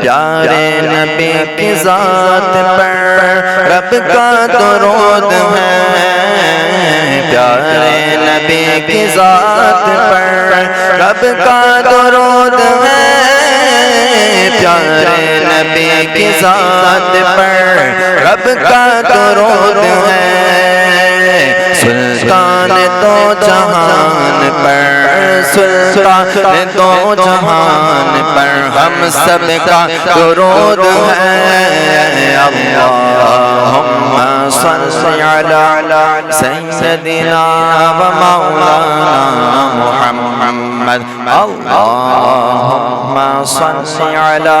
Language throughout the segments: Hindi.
प्यारे नबी की ज़ात पर रब का दुरूद है. प्यारे नबी की ज़ात पर रब का दुरूद है. प्यारे नबी की ज़ात पर रब का दुरूद है. सुल्तान दो जहान पर सुल्तान दो जहान पर हम सब का दुरूद है. अल्लाहुम्मा सल्लि अला सय्यदिना व मौलाना मुहम्मद. अल्लाहुम्मा सल्लि अला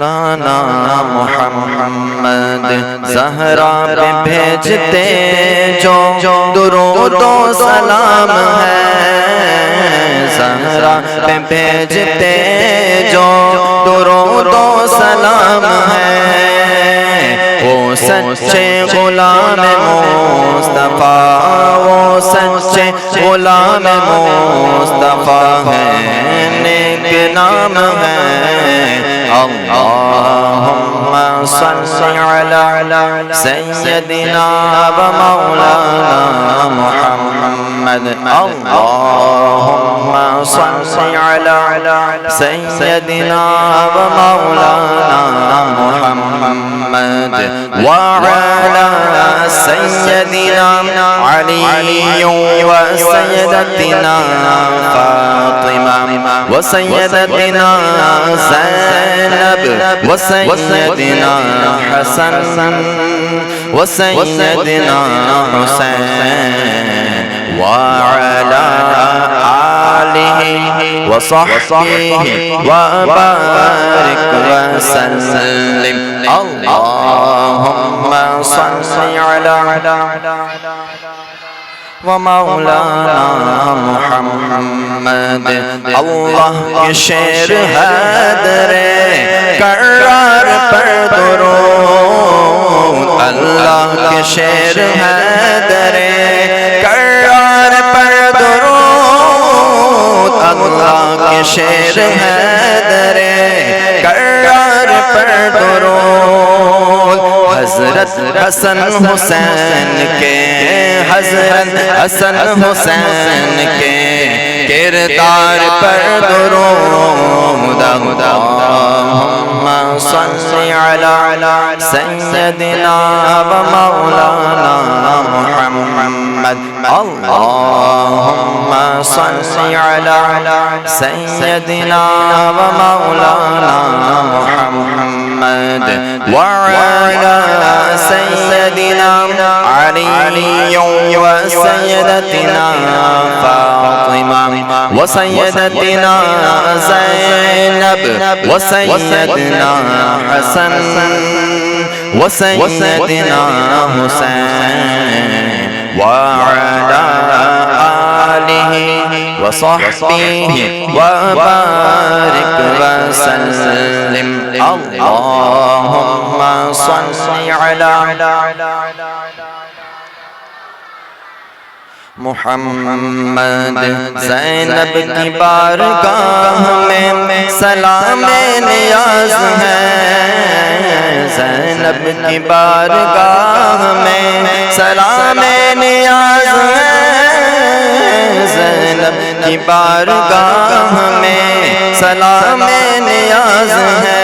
लाना मोहम्मद. ज़हरा पे भेजते जो दुरूद व सलाम है. ज़हरा पे भेजते जो दुरूद व सलाम है. वो सच्चे गुलाम मुस्तफ़ा वो सच्चे गुलाम मुस्तफ़ा है. नेक नाम है. अल्लाहुम्मा सल्लि अला सय्यदिना व मौलाना मुहम्मद. अल्लाहुम्मा सल्लि अला सय्यदिना व मौलाना मुहम्मद वअला सय्यदिना अली व सय्यदतिना फातिमा व सय्यदतिना ज़ैनब व सय्यदिना हसन व सय्यदिना हुसैन वअला आलिहि व सहबिहि व बारिक वसल्लिम. अल्लाहुम्मा सल्लि अला वमौलाना मुहम्मद. अल्लाह के शेर हैदरे कर्रार पर दुरूद. अल्लाह के शेर हैदरे कर्रार पर दुरूद. अल्लाह के शेर हैदरे कर्रार पर दुरूद. हज़रत हसन हुसैन के हज़रत हसन हुसैन के किरदार पर दुरूद. अल्लाहुम्मा सल्लि अला सय्यदिना व मौलाना मुहम्मद. अल्लाहुम्मा सल्लि अला सय्यदिना व मौलाना मुहम्मद वअला सय्यदिना अली व सय्यदतिना फातिमा व सय्यदतिना ज़ैनब व सय्यदना हसन व सय्यदना हुसैन वअला आलिहि व सहबिहि व बारिक व सल्लिम अल्लाहुम्मा सल्लि अला मुहम्मद। ज़ैनब की बारगाह में सलाम नियाज़ है, ज़ैनब की बारगाह में सलाम नियाज़ है, ज़ैनब की बारगाह में सलाम नियाज़ है।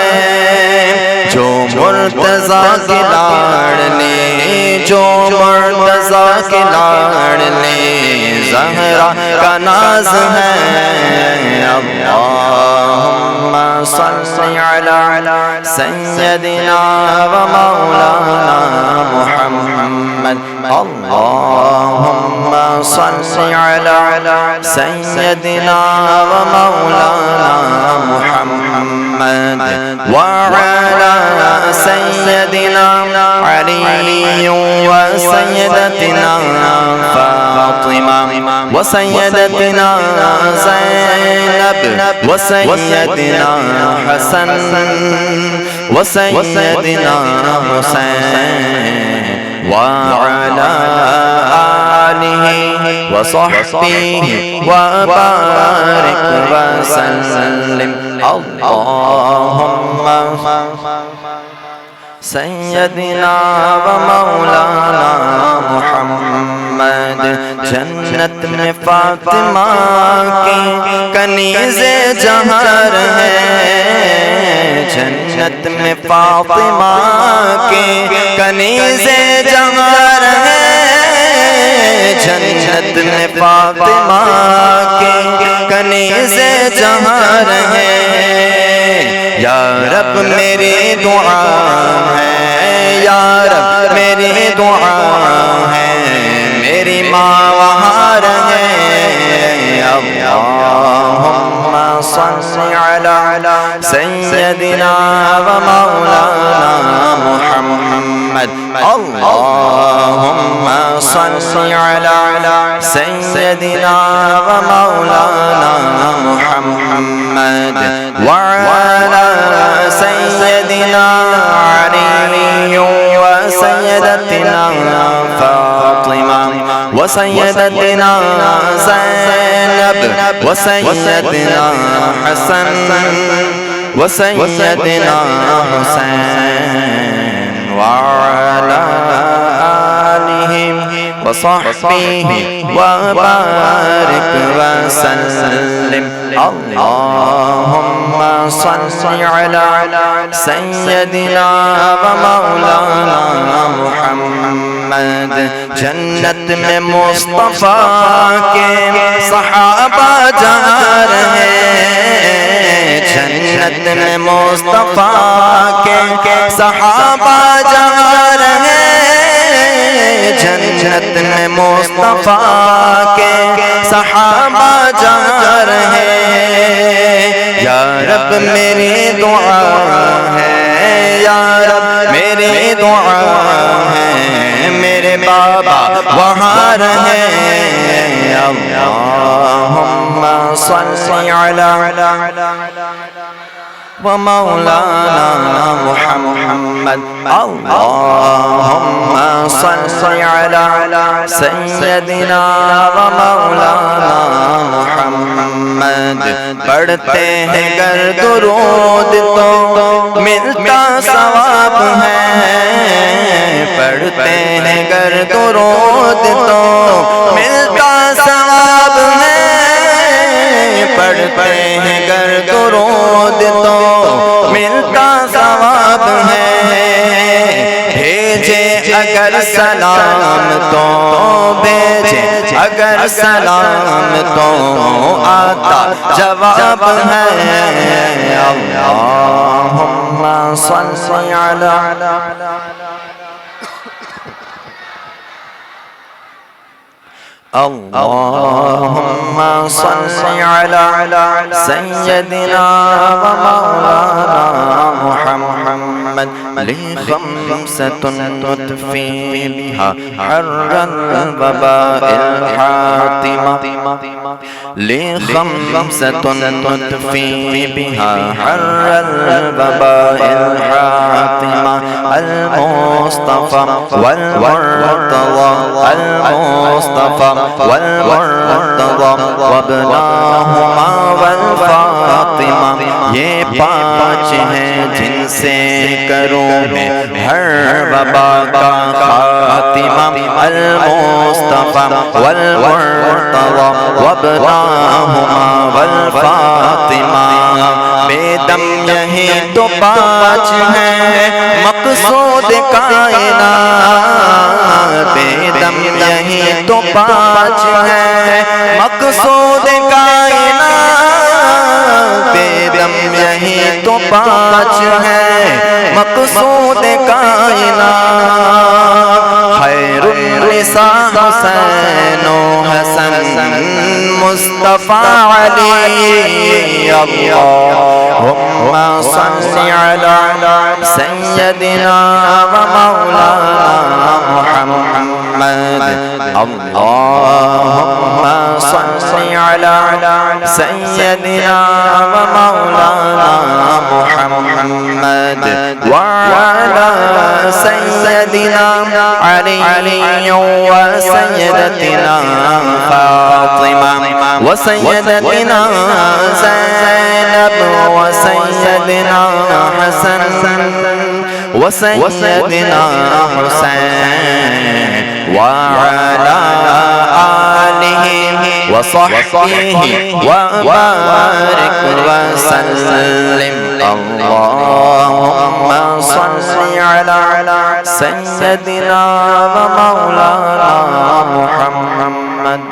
जो मुर्तज़ा की लाडली, जो मुर्तज़ा की लाडली ज़हरा का नाज है। अल्लाहुम्मा सल्लि अला सय्यदिना व मौलाना मुहम्मद। अल्लाहुम्मा सल्लि अला सय्यदिना व मौलाना मुहम्मद व अला सय्यदिना अली व सय्यदतिना फातिमा व सय्यदतिना ज़ैनब व सय्यदना हसन व सय्यदना हुसैन व अला आलिहि व सहबिहि व बारिक व सल्लिम अल्लाहुम्मा सय्यदिना व मौलाना मुहम्मद। जन्नत में फातिमा की कनीज़े जहर है, जन्नत में फातिमा की कनीज़े जहर है, जन्नत में फातिमा की कनीज़े जहर है। या रब मेरी दुआ है, या रब मेरी दुआ है, मेरी माँ वहाँ रहे। अल्लाहुम्मा सल्लि अला सय्यदिना व मौलाना मुहम्मद। अल्लाहुम्मा सल्लि अला सय्यदिना व मौलाना मुहम्मद व अला सय्यदिना अली व सय्यदतिना फातिमा व सय्यदतिना ज़ैनब व सय्यदना हसन व सय्यदना हुसैन व अला आलिहि व सहबिहि व बारिक व सल्लिम अल्लाहुम्मा सल्लि अला सय्यदिना व मौलाना मुहम्मद। जन्नत में मुस्तफा के सहाबा जहाँ रहे, जन्नत में मुस्तफा के सहाबा जहाँ रहे, जन्नत में मुस्तफा के सहाबा जहाँ रहे। या रब मेरी दुआ है, या रब मेरी दुआ है, मेरे बाबा वहाँ रहे। अल्लाहुम्मा सल्लि अला व मौलाना मुहम्मद। अल्लाहुम्मा सल्लि अला सय्यदिना व मौलाना मुहम्मद। पढ़ते हैं गर दुरूद तो मिलता सवाब है, पढ़ते हैं गर दुरूद तो मिलता सवाब है, पढ़ते हैं गर दुरूद तो मिलता सवाब है। भेजे अगर सलाम तो भेजे अगर सलाम तो आता जवाब है। अल्लाहुम्मा सल्लि अला अल्लाहुम्मा सल्लि अला सय्यदिना व मौलाना मुहम्मद लि खम्सतुन नुत्फी बिहा हर्रल वबाइल हातिमा लि खम्सतुन नुत्फी बिहा हर्रल वबाइल हातिमा अल मुस्तफा वल मुर्तज़ा अल मुस्तफा वल-मुर्तज़ा वबनाहुमा वल-फातिमा, ये पाँच हैं जिनसे करूँ मैं हर वबा का खातिमा। अल-मुस्तफ़ा वल-मुर्तज़ा वबनाहुमा वल-फातिमा, बेदम यही तो पाँच हैं मक़सूद कायनात, बेदम यही तो पाँच है मक़सूद कायनात, बेदम यही तो पाँच है मक़सूद कायनात। खैरुन निसा हुसैन हसन मुस्तफ़ा अली, अल्लाहुम्मा सल्लि अला सय्यदिना व मौलाना मुहम्मद, अल्लाहुम्मा सल्लि अला सय्यदिना व मौलाना मुहम्मद व अला सय्यदिना अली व सय्यदतिना फातिमा व सय्यदतिना ज़ैनब व सय्यदिना हसन व सय्यदिना हुसैन व अला आलिहि व सहबिहि व बारिक व सल्लिम। अल्लाहुम्मा सल्लि अला सय्यदिना व मौलाना मुहम्मद।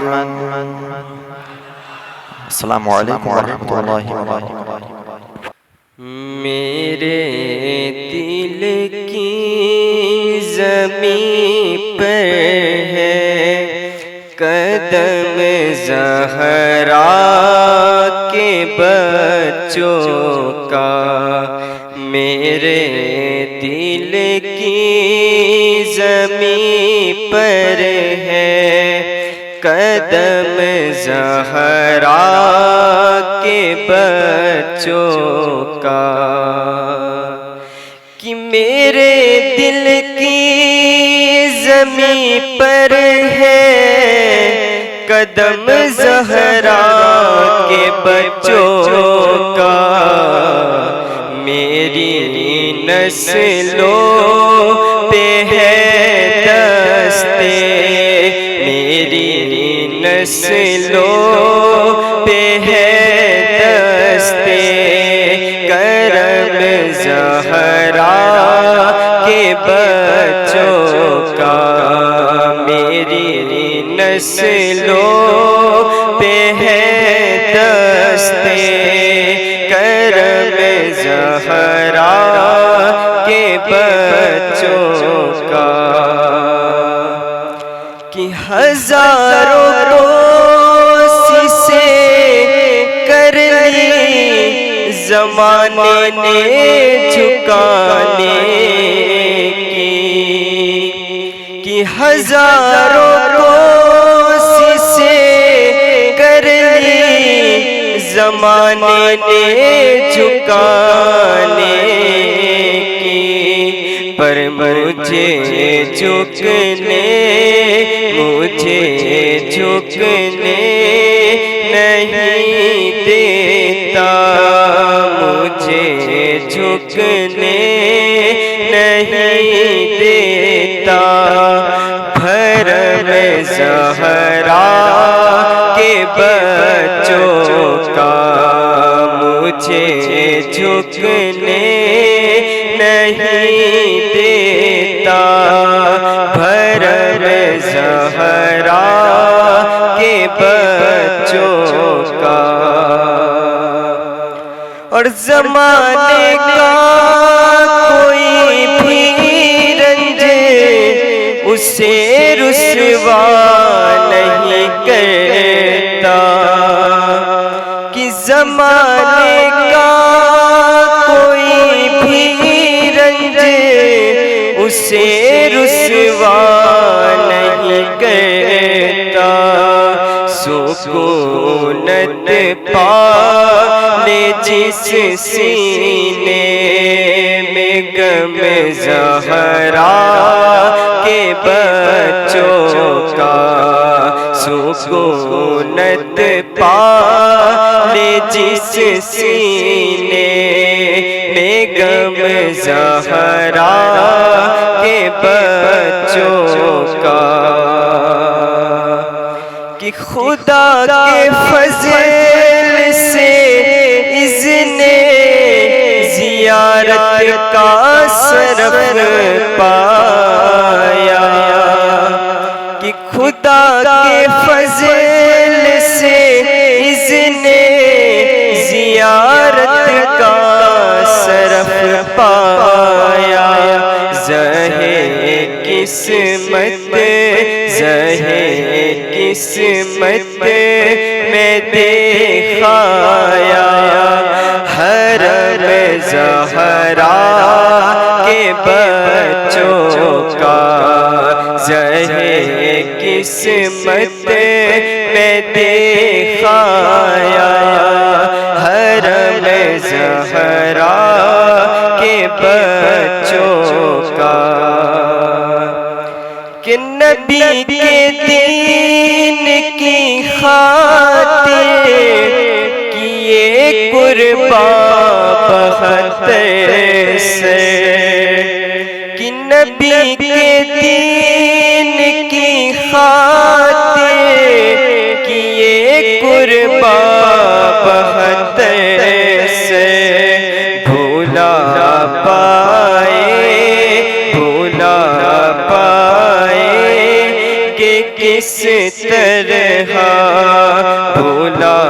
अस्सलामु अलैकुम व रहमतुल्लाहि व बरकातुहू। मेरे दिल की ज़मीं पर है कदम ज़हरा के बच्चों का, मेरे दिल की ज़मीं पर है कदम ज़हरा के बच्चों का, कि मेरे दिल की ज़मीं पर है कदम ज़हरा के बच्चों का, मेरी नस्लों पे है दस्ते, मेरी नस्लों पे है दस्ते करम ज़हरा के बच्चों का, मेरी नस्लों पे है दस्ते करम ज़हरा के बच्चों का, कि हज़ारों कोशिशें कर ली ज़माने ने झुकाने की, कि हज़ारों कोशिशें कर ली ज़माने ने झुकाने की, पर मुझे झुकने नहीं देता, मुझे झुकने नहीं देता, भरम ज़हरा के बच्चों का, मुझे झुकने नहीं देता, भरम ज़हरा के बच्चों का। और ज़माने का उसे रुसवा नहीं करता कि ज़माने का कोई भी रंज उसे रुसवा नहीं करता। सुकूनत पाले जिस सीने में गम ज़हरा के बच्चों का, सुकूनत पाले जिस सीने में गम ज़हरा के बच्चों का, कि खुदा के फज़ल से इज़्ने ज़ियारत का सरफ पाया, कि खुदा के फज़ल से इज़्ने ज़ियारत का सरफ पाया। ज़हे किस्मत ज़हे किस्मत में दिखाया हरम ज़हरा के बच्चों का, ज़हे किस्मत में दिखाया हरम ज़हरा के बच्चों का, कि नबी के दीन की खातिर किए कुर्बान बहत्तर से, कि नबी के दीन की खातिर किए कुर्बान बहत्तर से, भूला किस तरह भुला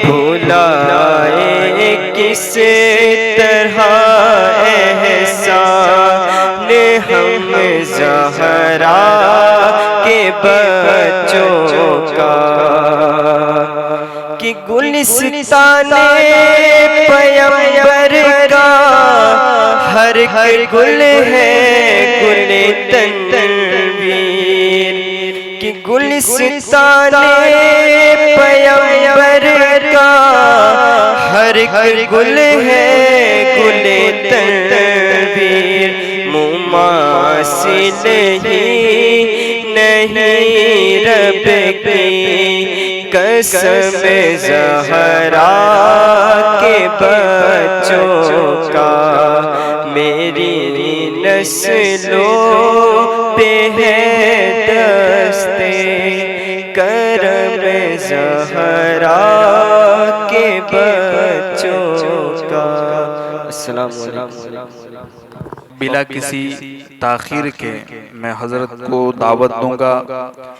भुलाए किस तरह एहसान हम ज़हरा के बच्चों का, कि गुलिस्ताने पैगंबर का हर गुल है गुले तनवीर, कि गुलिस्ताने पैगंबर का हर गुल है गुले तनवीर। मुमासिल ही नहीं रब की कसम ज़हरा के बच्चों का, मेरी नस्लों पे है दस्ते करम ज़हरा के बच्चों का। अस्सलाम वालेकुम। बिला किसी ताखीर के मैं हजरत को दावत दूंगा।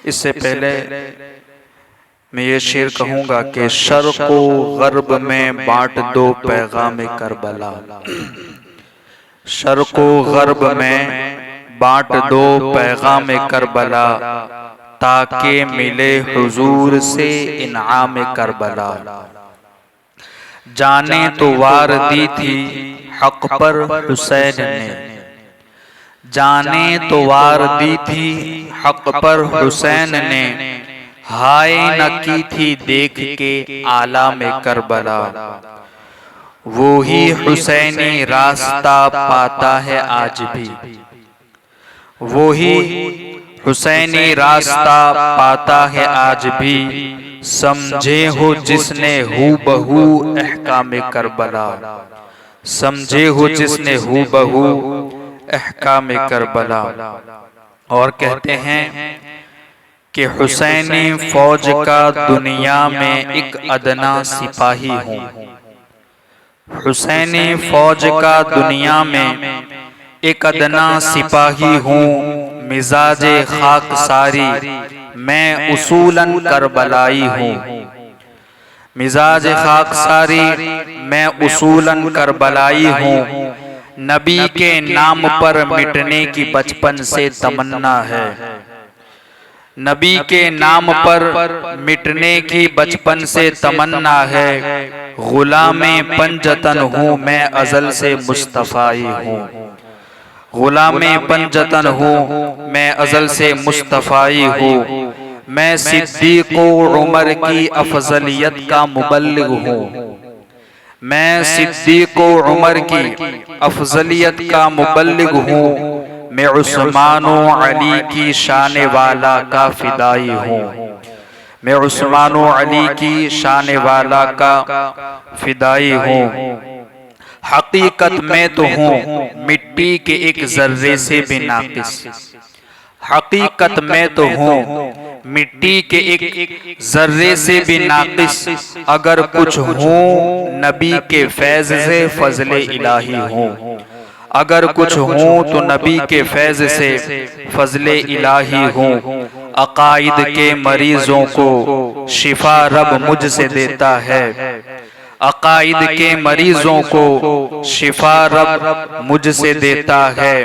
इससे पहले मैं ये शेर कहूँगा कि शर्क़ व ग़र्ब में बाँट दो पैगाम करबला, शर्क़ व ग़र्ब में बाँट दो पैगाम करबला, ताकि मिले हुजूर से इनाम करबला। जाने तो वार दी थी हक़ पर हुसैन ने, जाने तो वार दी थी हक़ पर हुसैन ने, हाय न की थी देख के आला में करबला। वो ही हुसैनी रास्ता पाता है आज भी, वो ही हुसैनी रास्ता पाता है आज भी, समझे हो जिसने हूबहू अहकाम करबला, समझे हो जिसने हूबहू अहकाम करबला। और कहते हैं कि हुसैनी फौज का दुनिया में एक अदना सिपाही हूँ, हुसैनी फौज का दुनिया में एक अदना सिपाही हूँ, मिजाजे खाक सारी मैं उसूलन करबलाई हूँ, मिजाज खाक सारी मैं उसूलन करबलाई हूँ। नबी के नाम पर मिटने की बचपन से तमन्ना है। नबी के नाम पर मिटने की बचपन से तमन्ना है। गुलामे पंजतन हूँ मैं अज़ल से मुस्तफ़ाई हूँ। गुलामे पंजतन हूँ मैं अज़ल से मुस्तफ़ाई हूँ। मैं सिद्दीक़ उमर की अफजलियत का मुबल्लिग हूँ। मैं सिद्दीक़ उमर की अफजलियत का मुबल्लिग हूँ। मैं उस्मान अली की शान वाला का फिदाई हूँ। मैं उस्मान अली की शान वाला का फिदाई हूँ। हकीकत में तो हूँ मिट्टी के एक जर्रे से भी नाकिस। हकीकत में तो हूँ मिट्टी के एक जर्रे से भी नाकिस। अगर कुछ हूँ नबी के फैज़ से फजले इलाही हूँ। अगर कुछ हूँ तो नबी के फैज़ से फजले इलाही हूँ। अकाइद के मरीजों को शिफा रब मुझसे देता है। अकाइद के मरीजों को शिफा रब मुझसे देता है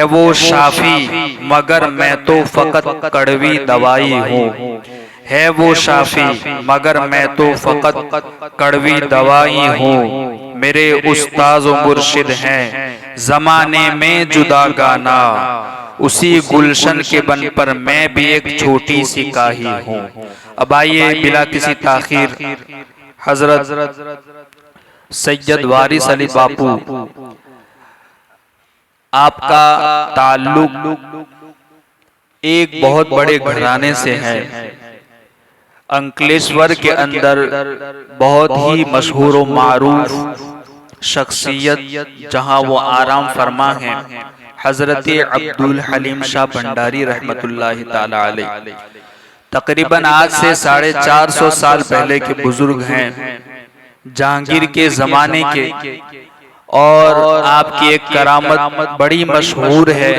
वो शाफी मगर मैं तो फकत कड़वी दवाई हूँ। है वो शाफी मगर मैं तो फकत कड़वी दवाई हूँ। मेरे उस्ताद व मुर्शिद हैं जमाने में जुदा गाना। उसी गुलशन के बन पर मैं भी एक छोटी सी काही हूँ। अब आइए बिला किसी ताखीर हजरत सैयद वारिस अली बापू, आपका ताल्लुक एक बहुत बड़े घराने से है। अंकलेश्वर के अंदर बहुत ही मशहूर व मारूफ शख्सियत जहां वो आराम फरमा हैं, हजरत अब्दुल हलीम शाह भंडारी रहमतुल्लाहि ताला अलैह। तकरीबन आज से 450 साल पहले के बुजुर्ग हैं, जहांगीर के जमाने के। और आपकी एक करामत बड़ी मशहूर है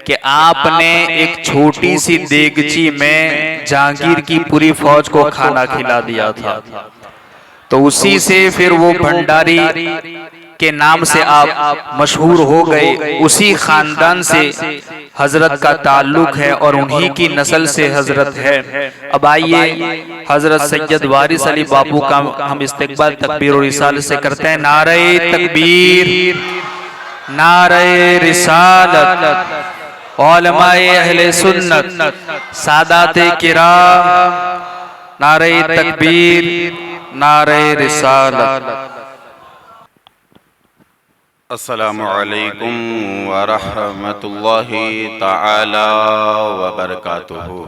कि आपने एक छोटी सी देगची में जहांगीर की पूरी फौज को खाना खिला दिया था। तो उसी से फिर वो भंडारी के नाम से आप मशहूर हो गए। उसी खानदान से हजरत का ताल्लुक है और उन्हीं की नस्ल से हजरत है। अब आइए हजरत सैयद वारिस अली बापू का हम इस्तकबाल तकबीर और रिसालत से करते हैं। नारे तकबीर, नारे रिसालत, उलमाए अहले सुन्नत, सादाते किराम, नारे तकबीर, नारे रिसालत। अस्सलामु अलैकुम व रहमतुल्लाहि ताला व बरकातुहू।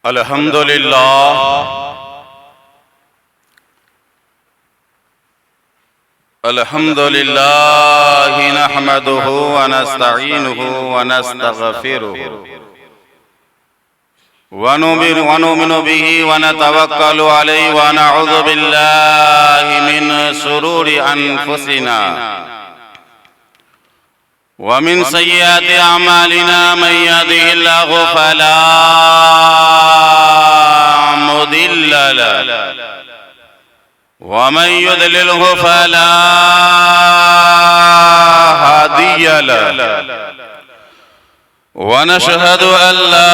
अल्हम्दुलिल्लाह अल्हम्दुलिल्लाहि नहमदुहू व नस्तईनुहु व नस्तगफिरुहु वनुमिनु बिही वनतवक्कलु अलैहि व नऊज़ु बिल्लाहि मिन शुरूरि अनफुसिना व मिन सय्यिआति अमालिना मन यहदिहिल्लाहु फला मुदिल्ल लहु व मन युद्लिल्हु फला हादिय लहु। वनशहदु अल्ला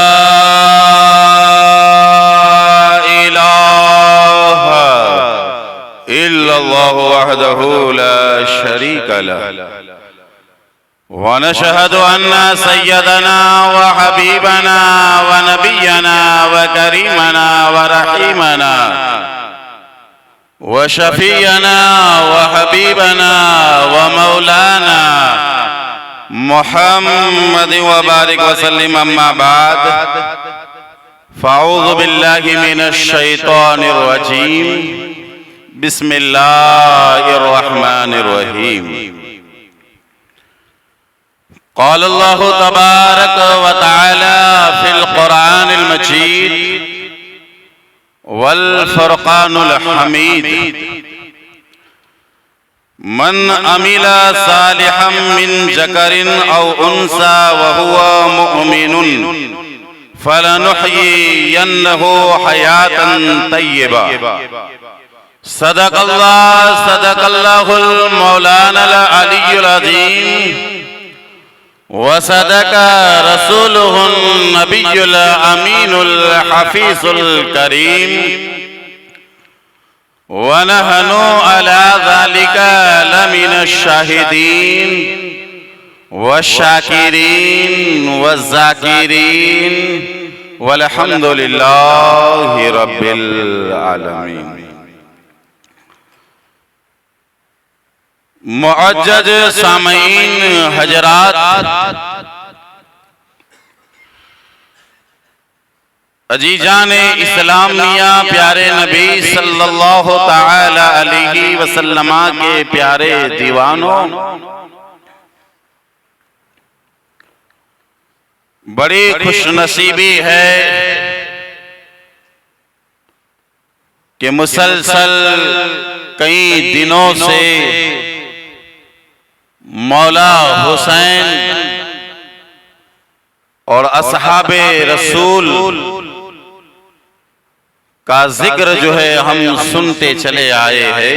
इलाहा इल्लल्लाहु वहदहु ला शरीका लहु वनशहदु अन्ना सय्यदना व हबीबना व नबियना व करीमना व रहीमना व शफीयना व हबीबना व मौलाना मुहम्मद व बारिक वसल्लिम अम्मा बाद फ़अऊज़ु बिल्लाहि मिनश शैतानिर रजीम बिस्मिल्लाहिर रहमानिर रहीम। क़ाल अल्लाहु तबारक व तआला फ़िल क़ुरआनिल मजीद वल फ़ुरक़ानुल हमीद। मन अमिला सालिहम मिन ज़करिन औ उन्सा व हुवा मुअमिनुन फलनुहयियन्नहु हयातन तय्यबा। सदक़ल्लाहुल मौलानाल अलीयुल अज़ीम व सदक़ रसूलुहुन नबियुल अमीनुल हफ़ीज़ुल करीम व नहनु अला ज़ालिका लमिनश शाहिदीन व शाकिरीन व ज़ाकिरीन वल्हम्दुलिल्लाहि रब्बिल आलमीन। मुअज्जज सामईन हजरात, अजीजाने इस्लामिया, प्यारे नबी सल्लल्लाहु ताला अलैहि वसल्लम के प्यारे दीवानों, बड़ी खुशनसीबी है कि मुसलसल कई दिनों से मौला हुसैन और असहाबे रसूल का जिक्र जो है हम सुनते चले आए हैं।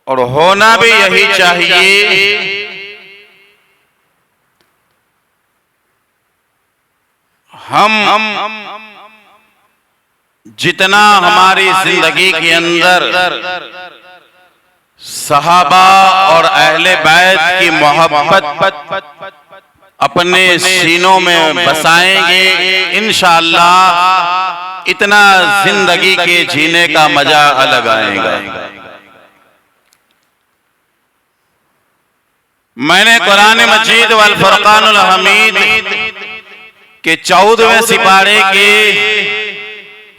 और होना भी यही चाहिए। हम जितना हमारी जिंदगी के अंदर सहाबा और अहले बैत की मोहब्बत अपने सीनों में बसाएंगे, इंशाअल्लाह इतना जिंदगी के जीने का मजा अलग आएगा। मैंने कुरान मजीद वल फुरकानुल हमीद के 14वें सिपारे के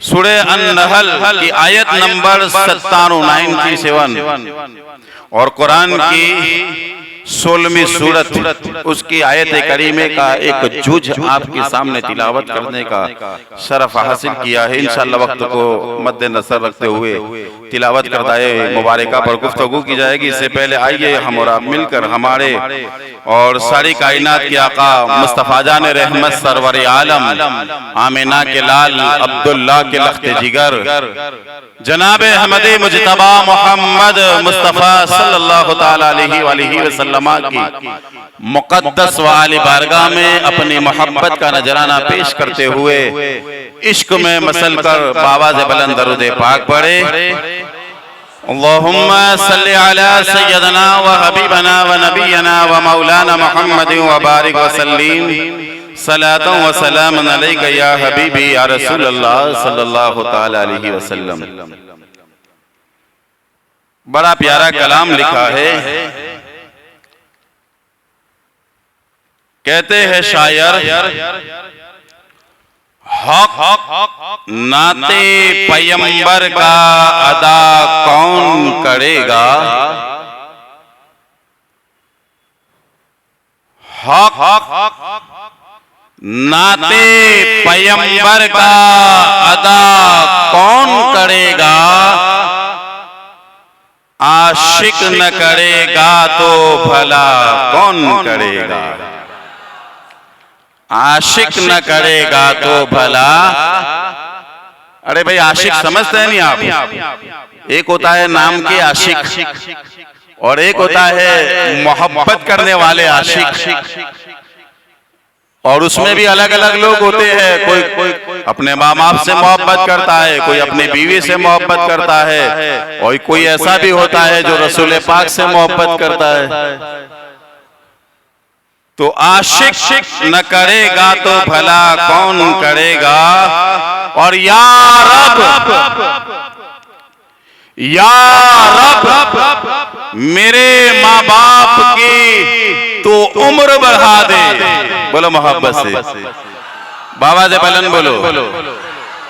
सूरे अन-नहल की आयत नंबर 97 और कुरान की 16वीं सूरत उसकी आयत करीमे का एक जुज आपके सामने तिलावत करने का शरफ हासिल किया है। इंशाअल्लाह वक्त को मद्देनजर रखते हुए तिलावत करदाए मुबारका पर गुफ्तगू की जाएगी। इससे पहले आइए हम और आप मिलकर हमारे और सारी कायनात के आका मुस्तफा जान रहमत सरवर आलम आमिना के लाल अब्दुल्ला के लख्ते जिगर जनाब अहमद मुजतबा मोहम्मद मुस्तफा सल्लल्लाहु ताला अलैहि वसल्लम की मुक़द्दस वाली बारगाह में अपनी मोहब्बत का नजराना पेश करते हुए इश्क में मसल कर बावाज़ बुलंद दरूद पाक पढ़े। अल्लाहुम्मा सल्लि अला सय्यदना व हबीबना व नबियना व मौलाना मुहम्मद व बारिक व सल्लिम सलातन व सलामन अलैका या हबीबी या रसूलल्लाह सल्लल्लाहु ताला अलैहि वसल्लम। बड़ा प्यारा कलाम लिखा है। कहते हैं शायर, हक नाते पैगंबर का अदा कौन करेगा, हक नाते पैगंबर का अदा कौन करेगा, आशिक न करेगा तो भला कौन करेगा, आशिक न करेगा तो भला। अरे भाई आशिक समझते हैं नहीं आप? एक होता है नाम के आशिक और एक होता है मोहब्बत करने वाले आशिक, और उसमें भी अलग अलग लोग होते हैं। कोई अपने माँ बाप से मोहब्बत करता है, कोई अपनी बीवी से मोहब्बत करता है, और कोई ऐसा भी होता है जो रसूल पाक से मोहब्बत करता है। तो आशिक न करेगा तो भला कौन करेगा। और या रब मेरे माँ बाप की तो उम्र बढ़ा दे। बोलो मोहब्बत से, बाबा से बुलंद बोलो।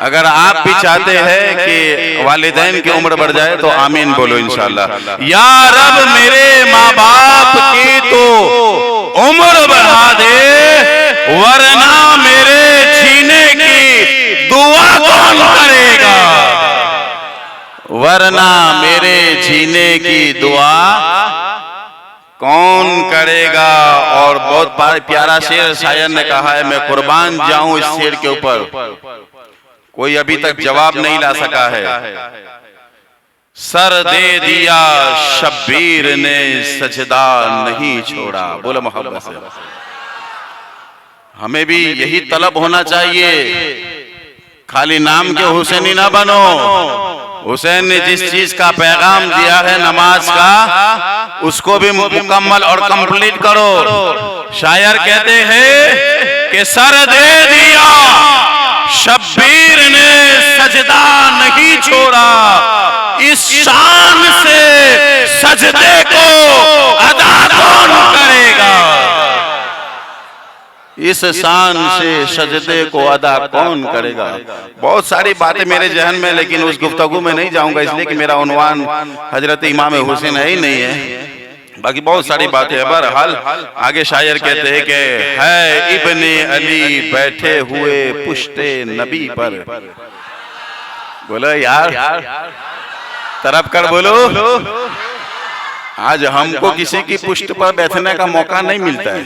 अगर आप भी चाहते हैं कि वालिदैन की उम्र बढ़ जाए तो आमीन बोलो इंशाअल्लाह। या रब मेरे माँ बाप की तो उम्र बढ़ा दे, वरना मेरे जीने की दुआ कौन करेगा, वरना मेरे जीने की दुआ कौन करेगा। और बहुत प्यारा शेर शायर ने कहा है, मैं कुर्बान जाऊं इस शेर के ऊपर, कोई अभी तक जवाब नहीं ला सका है। सर दे दिया शब्बीर ने सजदा नहीं छोड़ा। बोलो मोहब्बत से। हमें भी यही तलब होना चाहिए, खाली नाम के हुसैनी ना बनो। हुसैन ने जिस चीज का पैगाम दिया है नमाज का, उसको भी मुकम्मल और कंप्लीट करो। शायर कहते हैं कि सर दे दिया शब्बीर ने सजदा नहीं छोड़ा, इस शान से सजदे को अदा कौन करेगा। इस शान से सजदे को अदा कौन करेगा। बहुत सारी बातें मेरे जहन में, लेकिन उस गुफ्तगू में नहीं जाऊंगा, इसलिए कि मेरा उन्वान हजरत इमाम हुसैन ही नहीं है। बाकी बहुत सारी बातें हैं। बहरहाल आगे शायर कहते हैं कि है इब्ने अली बैठे हुए पुश्ते नबी पर। बोलो यार, तरफ कर बोलो। आज हमको किसी की पुश्त पर बैठने का मौका नहीं मिलता है।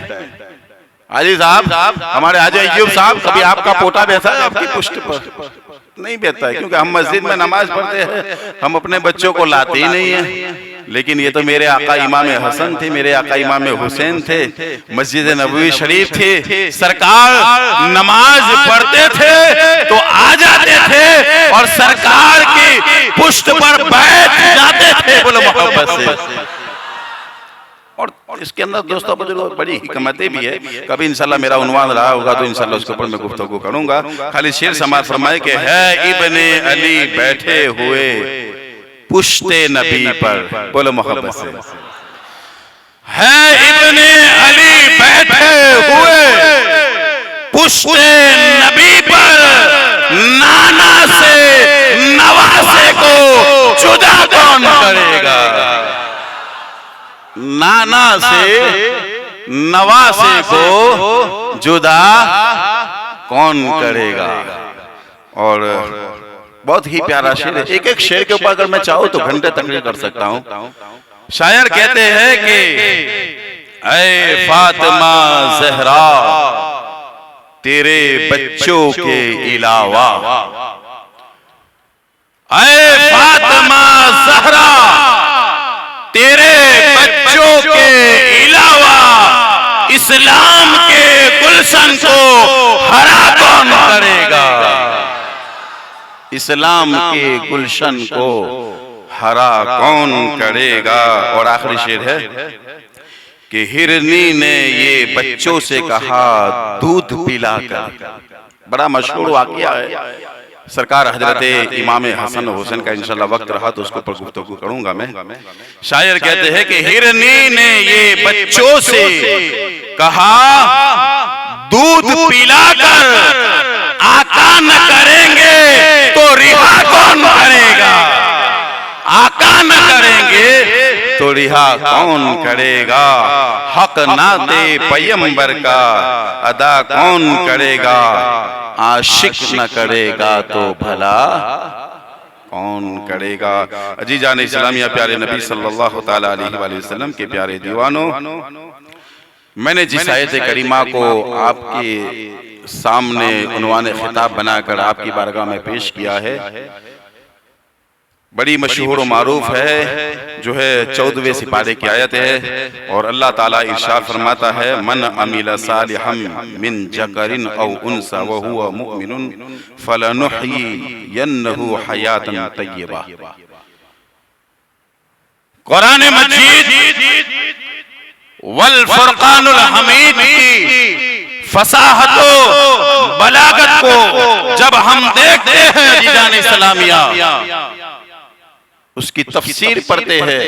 हाजी साहब, हमारे हाजी अय्यूब साहब, कभी आपका पोता बैठा है आपकी पुश्त पर? नहीं बैठता है, क्योंकि हम मस्जिद में नमाज पढ़ते हैं, हम अपने बच्चों को लाते ही नहीं है। लेकिन ये तो मेरे आका इमाम हसन थे, मेरे आका इमाम हुसैन थे, मस्जिद नबवी शरीफ थे, सरकार नमाज पढ़ते थे तो आ जाते थे और सरकार की पुश्त पर बैठ जाते थे। बोलो मोहब्बत से। और इसके अंदर दोस्तों बड़ी हिकमतें भी है। कभी इंशाल्लाह मेरा उन्वान रहा होगा तो इंशाल्लाह उसके ऊपर मैं गुफ्तगू करूंगा। खाली शेर समाज फरमाए कि है इब्ने अली बैठे हुए पुश्ते नबी पर। बोलो मोहब्बत से। है इब्ने अली बैठे हुए पुश्ते नबी पर, नाना से नवासे को जुदा कौन करेगा। नाना से नवासे को जुदा कौन करेगा। और बहुत ही प्यारा शेर है। एक एक शेर के ऊपर अगर मैं चाहूं तो घंटे तकरीर कर सकता हूं। शायर कहते हैं कि ऐ फातिमा ज़हरा तेरे बच्चों के अलावा, ऐ फातिमा ज़हरा तेरे बच्चों के अलावा इस्लाम के गुलशन को हरा कौन करेगा। इस्लाम के गुलशन को हरा कौन करेगा। और आखिरी शेर है कि हिरनी ने ये बच्चों से कहा दूध पिलाकर। बड़ा मशहूर वाकया है। सरकार हजरत इमाम हसन हुसैन का इंशाल्लाह वक्त रहा तो उसके ऊपर गुफ्तगू करूंगा मैं। शायर कहते हैं कि हिरनी ने ये बच्चों से कहा दूध पिलाकर, आका न करेंगे तो रिहा कौन करेगा। आका न करेंगे तो रिहा कौन करेगा। हक नाते पैगंबर का अदा कौन करेगा। आशिक न करेगा तो भला कौन करेगा। अजीजान इस्लामिया, प्यारे नबी सल्लल्लाहु ताला अलैहि वसल्लम के प्यारे दीवानों, मैंने जिस आयत करीमा को आपके सामने उन्वान खिताब बनाकर आपकी बारगाह में पेश किया है, बड़ी मशहूर और मारूफ है, जो है 14वें सिपारे की आयत है। और अल्लाह ताला इरशाद फरमाता है, मन अमिल सालिहम मिन ज़करिन औ उन्सा व हुवा मुमिनुन फलनुहयिन्नहु हयातन तय्यबा। कुरान मजीद वल फुरकानुल हमीद की फसाहतो बलागत को जब हम देखते हैं जीजान इस्लामिया, उसकी तफसीर पढ़ते हैं,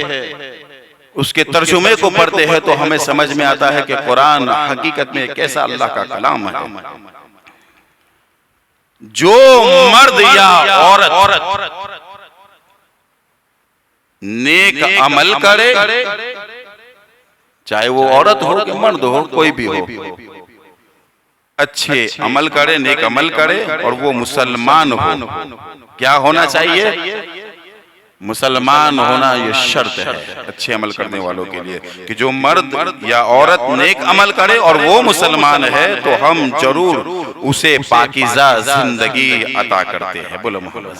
उसके तर्जुमे को पढ़ते हैं, तो हमें समझ में आता है कि कुरान हकीकत में कैसा अल्लाह का कलाम है। जो मर्द या औरत नेक अमल करे, चाहे वो औरत हो कि मर्द हो, कोई भी हो, अच्छे अमल करे, नेक अमल करे, और वो मुसलमान हो, क्या होना चाहिए। मुसलमान होना ये शर्त है अच्छे अमल करने वालों के लिए कि जो मर्द या औरत नेक अमल करे और वो मुसलमान है तो हम जरूर उसे पाकीज़ा जिंदगी अता करते हैं। बोलो मोहम्मद,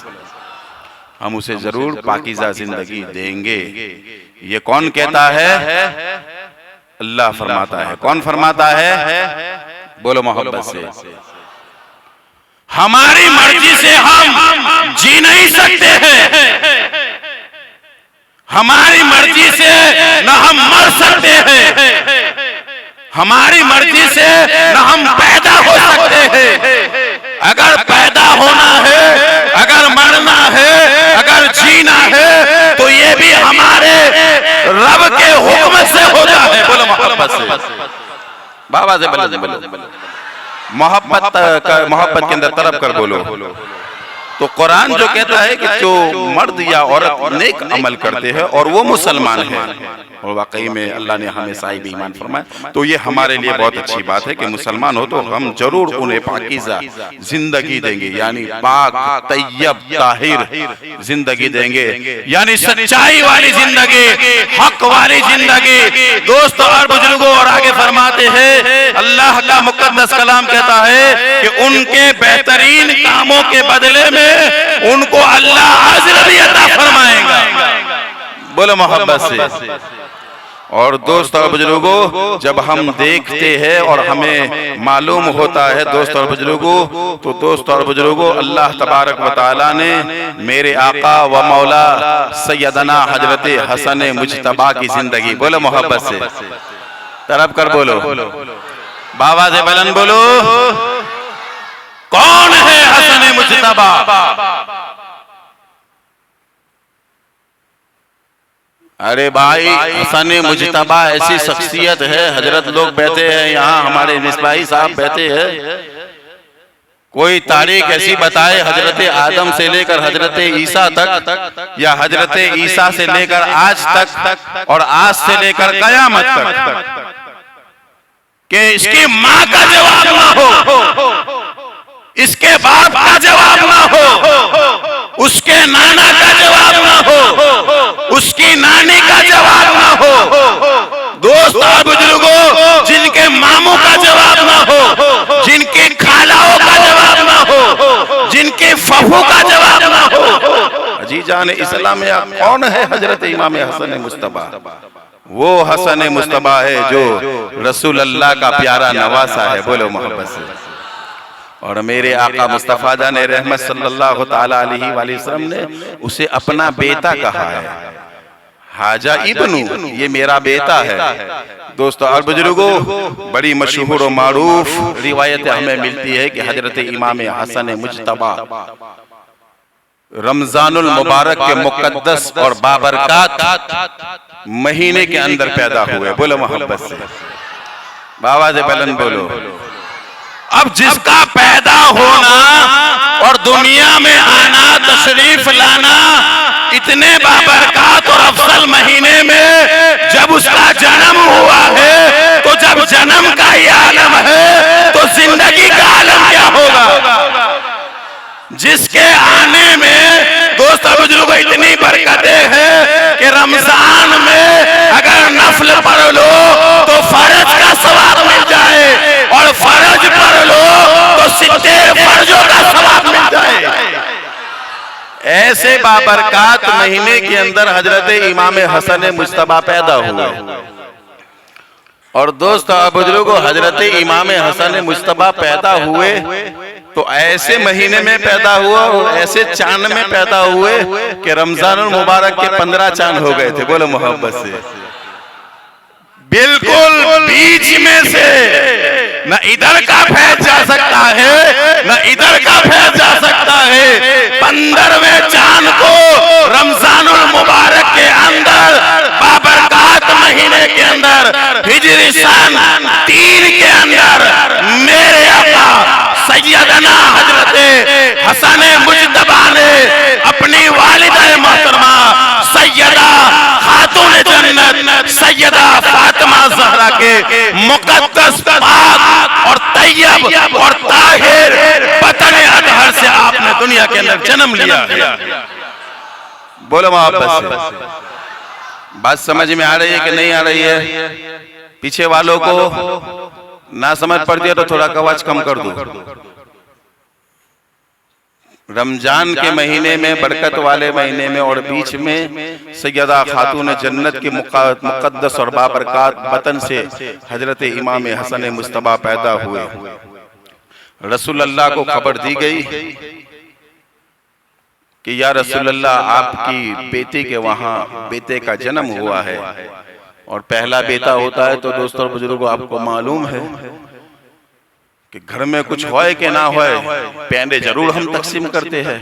हम उसे जरूर पाकीज़ा जिंदगी देंगे। ये कौन कहता है? अल्लाह फरमाता है। कौन फरमाता है? बोलो मोहब्बत से। हमारी मर्जी से हम जी नहीं सकते हैं, हमारी मर्जी से न हम मर सकते हैं, हमारी मर्जी से न हम पैदा हो सकते हैं। अगर पैदा होना है, अगर मरना है, अगर जीना है तो ये भी हमारे रब के हुक्म से होता है। बोलो मोहब्बत से, बाबा से बोलो, मोहब्बत के अंदर तरफ कर बोलो। तो कुरान जो कहता है कि जो मर्द या औरत नेक अमल करते हैं और वो मुसलमान है, और वाकई में अल्लाह ने हमें साहिब ईमान फरमाया, तो ये हमारे लिए बहुत अच्छी बात है कि मुसलमान हो तो हम जरूर उन्हें पाकीज़ा जिंदगी देंगे, यानी पाक तैयब ताहिर जिंदगी देंगे, यानी सच्चाई वाली जिंदगी, हक वाली जिंदगी। दोस्तों और बुजुर्गों, और आगे फरमाते हैं अल्लाह का मुकद्दस कलाम कहता है कि उनके बेहतरीन कामों के बदले में उनको अल्लाह अजर भी अता फरमाएगा। बोलो मोहब्बत से। और दोस्तों और बुजुर्गों, जब हम देखते हैं और हमें मालूम होता है दोस्तों और बुजुर्गों, तो दोस्तों और बुजुर्गों अल्लाह तबारक व तआला ने मेरे आका व मौला सैयदना हजरत हसन मुजतबा की जिंदगी, बोलो मोहब्बत से, तरफ कर बोलो, बाबा से बुलंद बोलो, कौन है हसन मुजतबा? अरे भाई, हसन मुजतबा ऐसी शख्सियत है, हजरत लोग बैठे हैं यहाँ, हमारे मिसबाही साहब बैठे हैं, कोई तारीख ऐसी बताए हजरत आदम से लेकर हजरत ईसा तक, या हजरत ईसा से लेकर आज तक, और आज से लेकर कयामत तक, कि इसकी माँ का जवाब ना हो, इसके बाप का जवाब ना हो, उसके नाना का जवाब ना हो, उसकी नानी का जवाब ना हो। दोस्तों बुजुर्गों, जिनके मामू का जवाब ना हो, जिनकी खालाओं का जवाब ना हो, जिनके फफू का जवाब ना हो। अजीजान इस्लाम में कौन है हजरत इमाम हसन मुस्तफा? वो हसन मुस्तफा है जो रसूल अल्लाह का प्यारा नवासा है। बोलो मोहब्बत से। और मेरे आका मुस्तफा जान रहमत सल्लल्लाहु ताला अलैहि वसल्लम ने उसे अपना बेटा कहा है, हाजा इब्नू, ये मेरा बेटा है। दोस्तों और बुजुर्गों, बड़ी मशहूर और मारूफ रिवायतें हमें मिलती है कि हजरत इमाम हसन मुजतबा रमजानुल मुबारक के मुकद्दस और बाबरकात महीने के अंदर पैदा हुए। बोलो मोहब्बत से, बाबा से बुलंद बोलो। अब जिसका पैदा होना और दुनिया में आना, तशरीफ लाना इतने बाबरकात और अफजल महीने में जब उसका जन्म हुआ है, तो जब जन्म का ही आलम है तो जिंदगी का आलम क्या होगा? जिसके आने में दोस्तों बुजुर्गों इतनी बरकतें हैं कि रमजान में अगर नफल पढ़ लो तो फर्ज का सवाब मिल जाए, और फर्ज पढ़ लो तो सित्ते फर्जों का सवाब मिल जाए। ऐसे बाबरकात महीने के अंदर हजरत इमाम हसन मुजतबा पैदा हुए। और दोस्तों बुजुर्गों, हजरत इमाम हसन मुजतबा पैदा हुए तो ऐसे महीने में पैदा हुआ और ऐसे चांद में पैदा हुए कि रमजानुल मुबारक के 15 चांद हो गए थे। बोलो मोहब्बत से। बिल्कुल बीच में से न इधर का फैज जा सकता है, न इधर का फैज जा सकता है। 15वें चांद को रमजानुल मुबारक के अंदर बाबरकात महीने के अंदर हिजरी सन 3 के अंदर मेरे आका सैयदना हजरत हसन मुजतबा ने अपनी वालिदा मोहतरमा सैयदा खातून जन्नत सैयदा फातिमा ज़हरा के मुकद्दस पाक और तैयब और ताहिर बतन अतहर से आपने दुनिया के अंदर जन्म लिया है। बोलो मोहब्बत से। बात समझ में आ रही है कि नहीं आ रही है? पीछे वालों को ना समझ पड़ दिया तो थोड़ा आवाज कम कर दो। रमजान के महीने में, बरकत वाले महीने में और बीच में सैयदा खातून जन्नत की मुक़द्दस और बाबरकत वतन से हजरत इमाम हसन मुस्तफा पैदा हुए। रसूल अल्लाह को खबर दी गई कि या रसूल अल्लाह, आपकी बेटी के वहां बेटे का जन्म हुआ है। और पहला बेटा होता है तो दोस्तों और बुजुर्गों, आपको मालूम है कि घर में कुछ होए कि ना होए, पेंडे जरूर हम तकसीम करते हैं,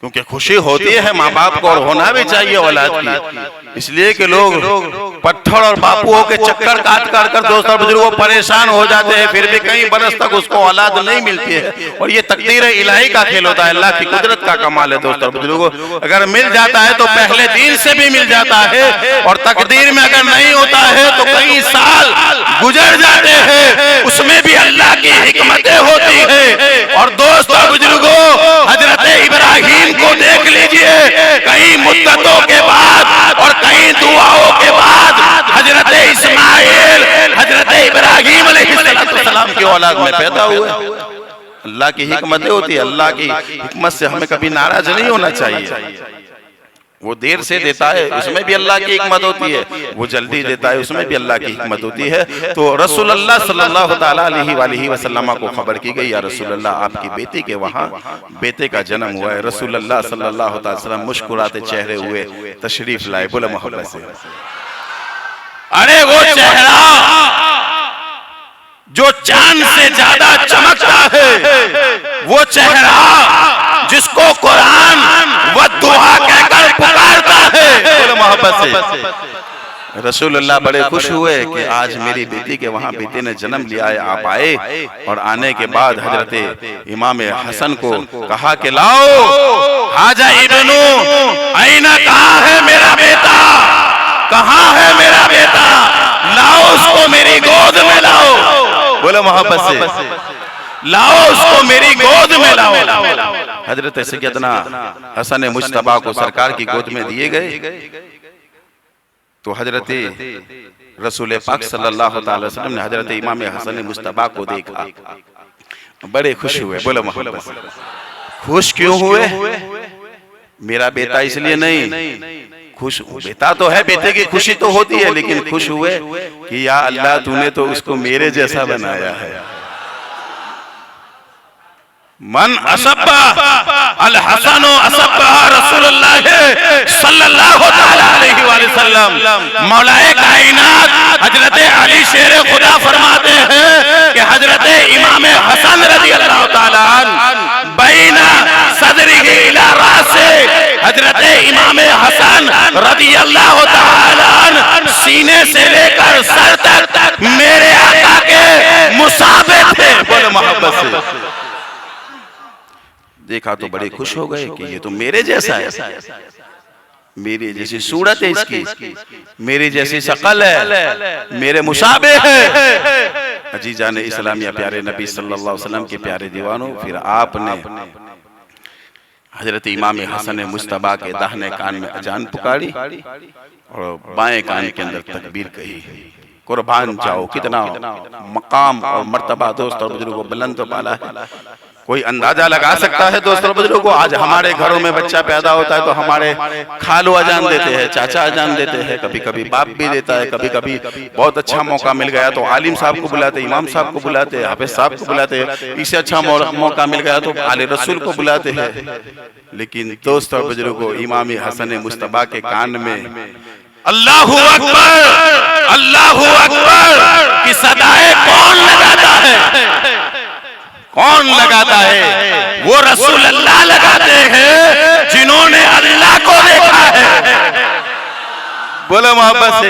क्योंकि खुशी होती है माँ बाप को और होना भी चाहिए औलाद की। इसलिए कि लोग पत्थर और बापुओं के चक्कर काट काट कर दोस्तों बुजुर्गों परेशान हो जाते हैं, फिर भी कई बरस तक उसको औलाद नहीं मिलती है। और ये तकदीर इलाही का खेल होता है, अल्लाह की कुदरत का कमाल है दोस्तों बुजुर्गों। अगर मिल जाता है तो पहले दिन से भी मिल जाता है, और तकदीर में अगर नहीं होता है तो कई साल गुजर जाते हैं, उसमें भी अल्लाह की हिकमतें होती है। और दोस्तों बुजुर्गों, हजरत इब्राहिम को देख लीजिए, कई मुद्दतों के बाद और कई दुआओं के बाद हजरत इस्माइल हजरत इब्राहिम अलैहिस्सलाम की औलाद में पैदा हुए। अल्लाह की हिकमतें होती है, अल्लाह की हिकमत से हमें कभी नाराज नहीं होना चाहिए। वो देर से देता है, उसमें भी अल्लाह की हिकमत होती है, वो जल्दी देता है, उसमें भी अल्लाह की हिकमत होती है। तो रसूल अल्लाह सल्लल्लाहु तआला अलैहि वसल्लम को खबर की गई, या रसूल अल्लाह, आपकी बेटी के वहाँ बेटे का जन्म हुआ है। रसूल अल्लाह सल्लल्लाहु अलैहि वसल्लम मुस्कुराते चेहरे हुए तशरीफ लाए। बोले मोहब्बत से। अरे वो चेहरा जो चांद से ज्यादा चमकता है, वो चेहरा जिसको कुरान व दुआ कहकर पुकारता है। बोलो मोहब्बत से। रसूलुल्लाह बड़े खुश हुए कि आज मेरी बेटी के वहाँ बेटे ने जन्म लिया है। आप आए और आने के बाद हजरत इमाम हसन को कहा कि लाओ हाजा इब्नु आइना, कहाँ है मेरा बेटा, कहाँ है मेरा बेटा, लाओ उसको मेरी गोद में लाओ। बोलो मोहब्बत से, लाओ उसको मेरी गोद में लाओ। हजरत सैयदना हसन मुज्तबा को सरकार की गोद में दिए गए। तो हजरत रसूल पाक सल्लल्लाहु अलैहि वसल्लम ने हजरत इमाम हसन मुज्तबा को देखा, बड़े खुश हुए। बोलो मोहब्बत से। खुश क्यों हुए? मेरा बेटा इसलिए नहीं, खुश बेटा तो है, बेटे की खुशी तो होती है, लेकिन खुश हुए कि या अल्लाह, तूने तो उसको मेरे जैसा बनाया है। मन असब्बा अल हसन असब्बा रसूलुल्लाह सल्लल्लाहु अलैहि वसल्लम। मौलाए कायनात हजरत अली शेर खुदा फरमाते हैं कि हजरत इमाम हसन रज़ी अल्लाह तआला अन्हु बैना सदरिही इला रासे, हजरत इमाम हसन रज़ी अल्लाह तआला अन्हु सीने से लेकर सर तक मेरे आका के मुसाबे थे। बोलो मोहब्बत से। देखा तो बड़े खुश हो गए कि ये तो मेरे जैसा है, मेरी जैसी सूरत है इसकी, मेरी जैसी शक्ल है, मेरे मुशाबे है। अजीजान इस्लामिया, प्यारे नबी सल्लल्लाहु अलैहि वसल्लम के प्यारे दीवानों, फिर आपने हजरत इमाम हसन मुज्तबा के दाहिने कान में अजान पुकारी और बाएं कान के अंदर तकबीर कही। कुर्बान जाओ, कितना मकाम और मर्तबा दोस्तों बुजुर्गों बुलंद तो पाला है, कोई अंदाजा लगा सकता है। दोस्तों बुजुर्गों, आज हमारे घरों में बच्चा पैदा होता है तो हमारे खालू अजान देते हैं, चाचा अजान देते हैं, कभी कभी बाप भी देता है, कभी कभी बहुत अच्छा मौका मिल गया तो आलिम साहब को बुलाते, इमाम साहब को बुलाते, हाफिज साहब को बुलाते, इससे अच्छा मौका मिल गया तो आले रसूल को बुलाते हैं। लेकिन दोस्तों बुजुर्गों, इमाम हसन मुज्तबा के कान में अल्लाहू अकबर अल्लाहू अकबर की सदाएं कौन लगाता है? कौन लगाता है? वो रसूल अल्लाह लगाते हैं जिन्होंने अल्लाह को देखा है। बोलो मोहब्बत से।